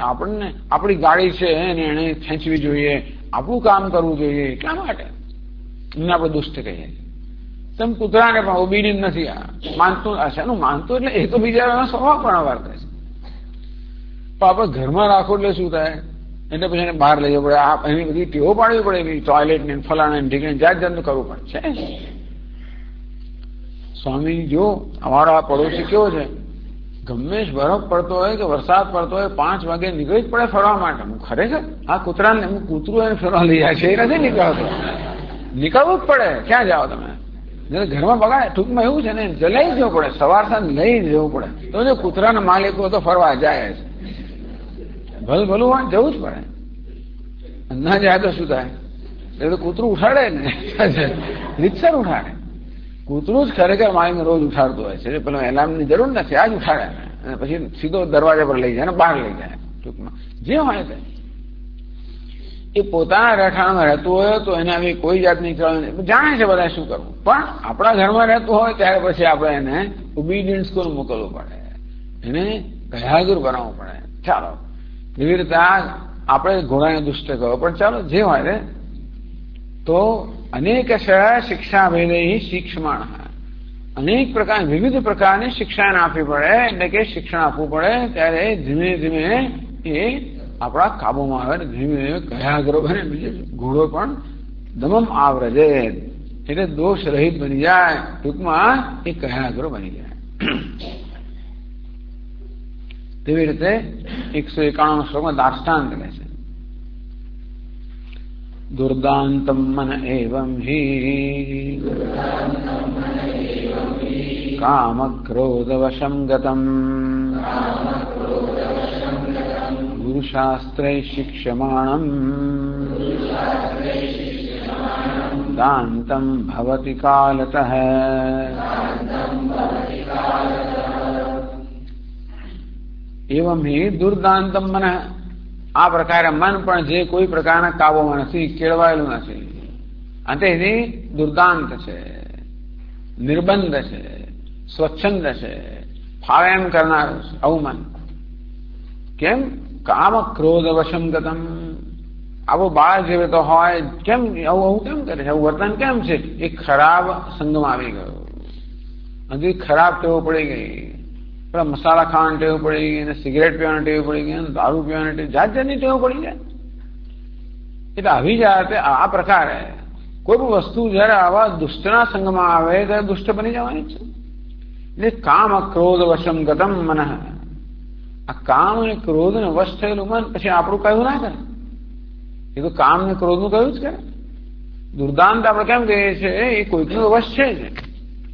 આપણને આપણી ગાડી છે એને એને ખેંચવી જોઈએ, આપણું કામ કરવું જોઈએ, એટલા માટે એને આપણે દુષ્ટ કહીએ છીએ. તેમ કૂતરાને પણ ઓબીડિયન્ટ નથી. આ માનતું શાનું માનતું એટલે એ તો બીજા સ્વભાવ પણ વર્તે છે. પણ આપણે ઘરમાં રાખો એટલે શું થાય? એટલે પછી એને બહાર લઈ જવું પડે. એની બધી ટેવો પાડવી પડે, ટોયલેટ ને ફલાણા ઢીકણે જાત જાતનું કરવું પડે છે. સ્વામી જો અમારો આ પડોશી કેવો છે, ગમે બરફ પડતો હોય કે વરસાદ પડતો હોય 5 વાગે નીકળી જ પડે ફરવા માટે. હું ખરેખર આ કૂતરાને હું કૂતરું એને ફરવા લઈ જાય છે એ નથી નીકળતો. નીકળવું જ પડે. ક્યાં જાઓ તમે? ઘરમાં બગાડે. ટૂંકમાં એવું છે ને, જલાઈ જવું પડે, સવાર સાંજ લઈ જવું પડે. તો જો કૂતરાના માલિકો તો ફરવા જાય છે, ભલું ભલું હોય જવું જ પડે. ના જાય તો શું થાય? એ તો કૂતરું ઉઠાડે ને, રીતસર ઉઠાડે. કૂતરું જ ખરેખર માલિકને રોજ ઉઠાડતું હોય છે. પેલો એલાર્મની જરૂર નથી, આ જ ઉઠાડે અને પછી સીધો દરવાજા પર લઈ જાય ને બહાર લઈ જાય. ટૂંકમાં જે હોય તે એ પોતાના રહેઠાણમાં રહેતું હોય તો એને આવી કોઈ જાતની જાણે છે બધા શું કરવું. પણ આપણા ઘરમાં રહેતું હોય ત્યારે પછી આપણે એને ઓબીડિયન્ટ સ્કૂલ મોકલવું પડે, એને કયાગુર બનાવવું પડે. ચાલો એવી રીતે આપણે ઘોડાને દુષ્ટ કહો, પણ ચાલો જે હોય ને તો અનેક શિક્ષા ભેદે શિક્ષમાણ, અનેક પ્રકાર વિવિધ પ્રકારની શિક્ષાને આપવી પડે. એટલે કે શિક્ષણ આપવું પડે ત્યારે ધીમે ધીમે એ આપણા કાબુમાં આવે ને ધીમે ધીમે કયાગ્ર બને. બીજો ઘોડો પણ દમમ આવરજે એટલે દોષ રહિત બની જાય. ટૂંકમાં એ કયાગ્ર બની જાય. તેવી રીતે 191 શ્લોકમાં દાષ્ટાંત લે છે. દુર્દાંતમ મન એવં હિ કામ ક્રોધ વશમ ગતમ ગુરુશાસ્ત્રે શિક્ષ્યમાણમ દાંતમ ભવતિ કાલતઃ. એવં હિ દુર્દાંતમ મન, આ પ્રકારે મન પણ જે કોઈ પ્રકારના કાબુમાં નથી, કેળવાયેલું નથી, અંતેથી દુર્દાંત છે, નિર્બંધ છે, સ્વચ્છંદ છે, ફાવે એમ કરનારું છે આવું મન. કેમ? કામ ક્રોધ વશમ ગતમ. આવું બાળ જેવે તો હોય કેમ આવું કેમ કરે છે, આવું વર્તન કેમ છે? એ ખરાબ સંગમાં આવી ગયો અને ખરાબ ટેવો પડી ગઈ. પેલા મસાલા ખાવાની ટેવ પડી ગઈ, અને સિગરેટ પીવાની ટેવ પડી ગઈ, દારૂ પીવાની ટેવ, જાત જાતની ટેવ પડી જાય. એટલે આવી જાય આ પ્રકારે કોઈ પણ વસ્તુ જયારે આવા દુષ્ટના સંગમાં આવે ત્યારે દુષ્ટ બની જવાની છે. એટલે કામ ક્રોધ વશમ ગતમ મન, આ કામ અને ક્રોધ ને વશ થયેલું મન પછી આપણું કયું ના કરે. એ તો કામ ને ક્રોધ નું કયું જ કરે. દુર્દાંત આપણે કેમ કહીએ છીએ? એ કોઈકનો વશ છે જ,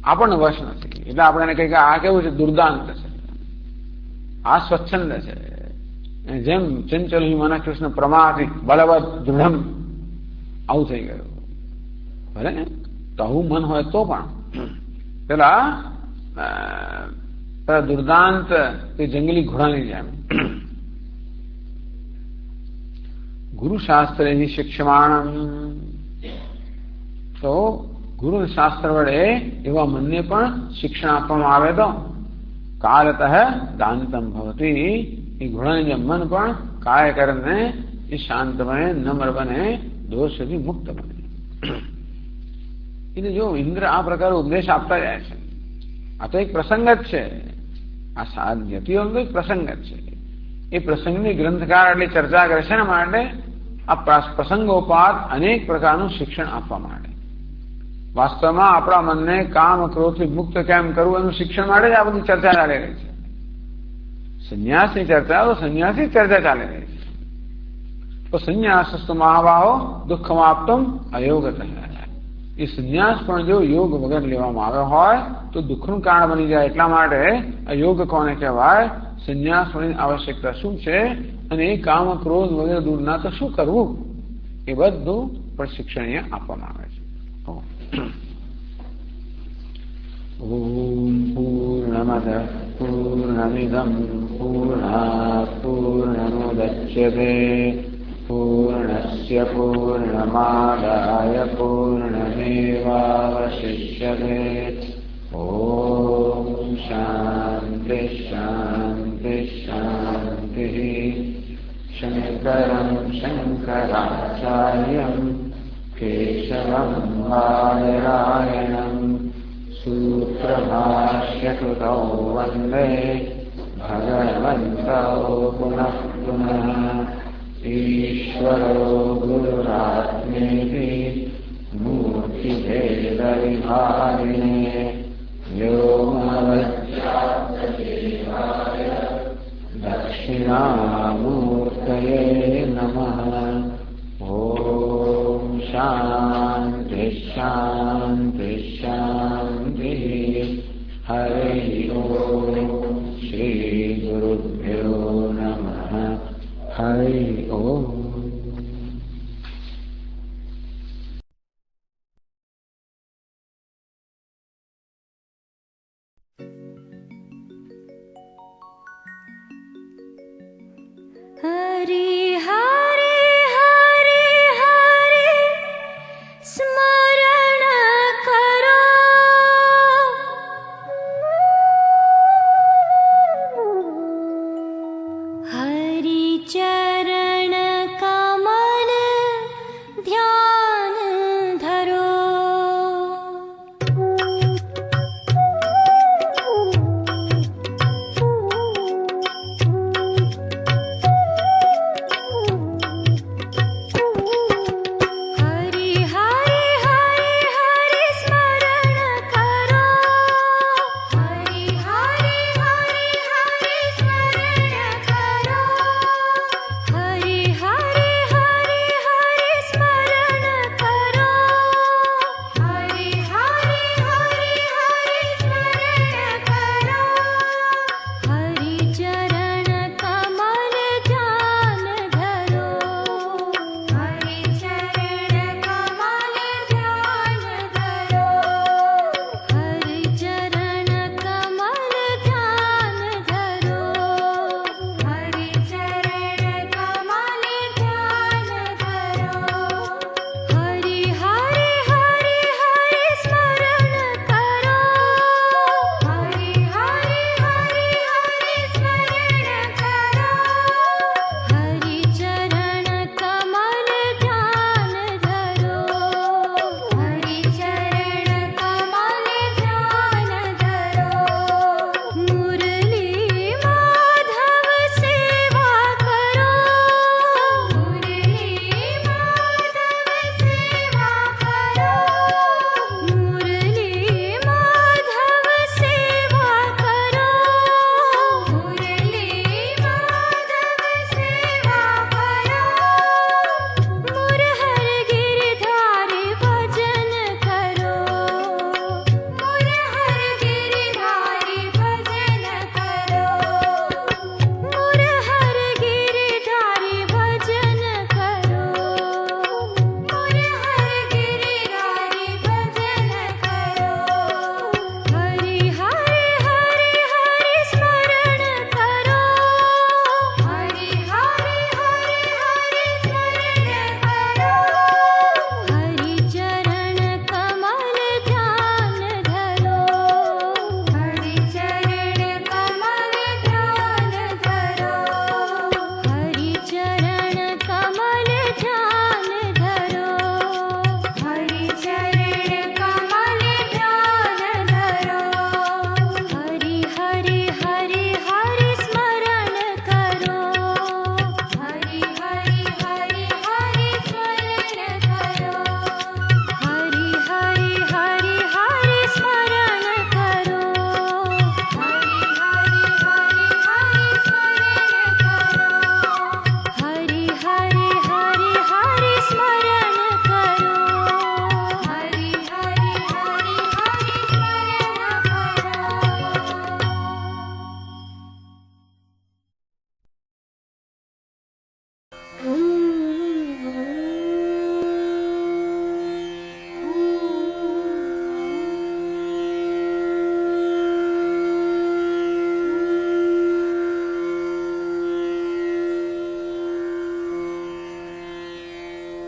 આપણને વશ નથી. એટલે આપણે એને કહીએ કે આ કેવું છે? દુર્દાંત છે, આ સ્વચ્છંદ છે. જેમ ચંચલ હિમાના કૃષ્ણ પ્રમાથી બલવદ દૃઢમ આવું થઈ ગયું. ભલે તો આવું મન હોય તો પણ પેલા દુર્દાંત એ જંગલી ઘોડાની જેમ. ગુરુશાસ્ત્ર શિક્ષમાણ, તો ગુરુ શાસ્ત્ર વડે એવા મનને પણ શિક્ષણ આપવામાં આવે તો કાલતઃ દાંતમ ભવતી, એ ઘોડાની જેમ મન પણ કાયકરને એ શાંત બને, નમ્ર બને, દોષથી મુક્ત બને. એટલે જો ઇન્દ્ર આ પ્રકારે ઉપદેશ આપતા જાય છે. આ તો એક પ્રસંગ જ છે, આ યતિઓનો એક પ્રસંગ જ છે. એ પ્રસંગની ગ્રંથકાર એટલે ચર્ચા કરે છે ને માટે આ પ્રસંગોપાત અનેક પ્રકારનું શિક્ષણ આપવા માટે. વાસ્તવમાં આપણા મનને કામ ક્રોધથી મુક્ત કેમ કરવું એનું શિક્ષણ માટે જ આ બધી ચર્ચા ચાલી રહી છે. સંન્યાસની ચર્ચા તો સંન્યાસી ચર્ચા ચાલી રહી છે. તો સંન્યાસસ્તુ મહાભાવો દુઃખમાપ્તમ અયોગત. એ સંન્યાસ પણ જો યોગ વગર લેવામાં આવ્યો હોય તો દુઃખનું કારણ બની જાય. એટલા માટે આ યોગ કોને કહેવાય? સંન્યાસની આવશ્યકતા શું છે અને એ કામ ક્રોધ વગેરે દૂર ના તો શું કરવું, એ બધું પણ શિક્ષણ અહીંયા આપવામાં આવે છે. ઓમ પૂર્ણમદ પૂર્ણમિદં પૂર્ણાત પૂર્ણમુદચ્યતે પૂર્ણસ્ય પૂર્ણમાદાય પૂર્ણમેવાવશિષ્યતે. ઓમ શાંતિ શાંતિ શાંતિ. શંકરં શંકરાચાર્યં કેશવં બાદરાયણં सूत्रभाष्यकृतौ वन्दे भगवन्तौ पुनः पुनः ईश्वरो गुरुरात्मेति मूर्तिभेदविभागिने व्योमवद्व्याप्तदेहाय दक्षिणामूर्तये नमः। ॐ शान्ति शान्ति शान्तिः। हरि ओम् श्रीगुरुभ्यो नमः। हरि ओम्।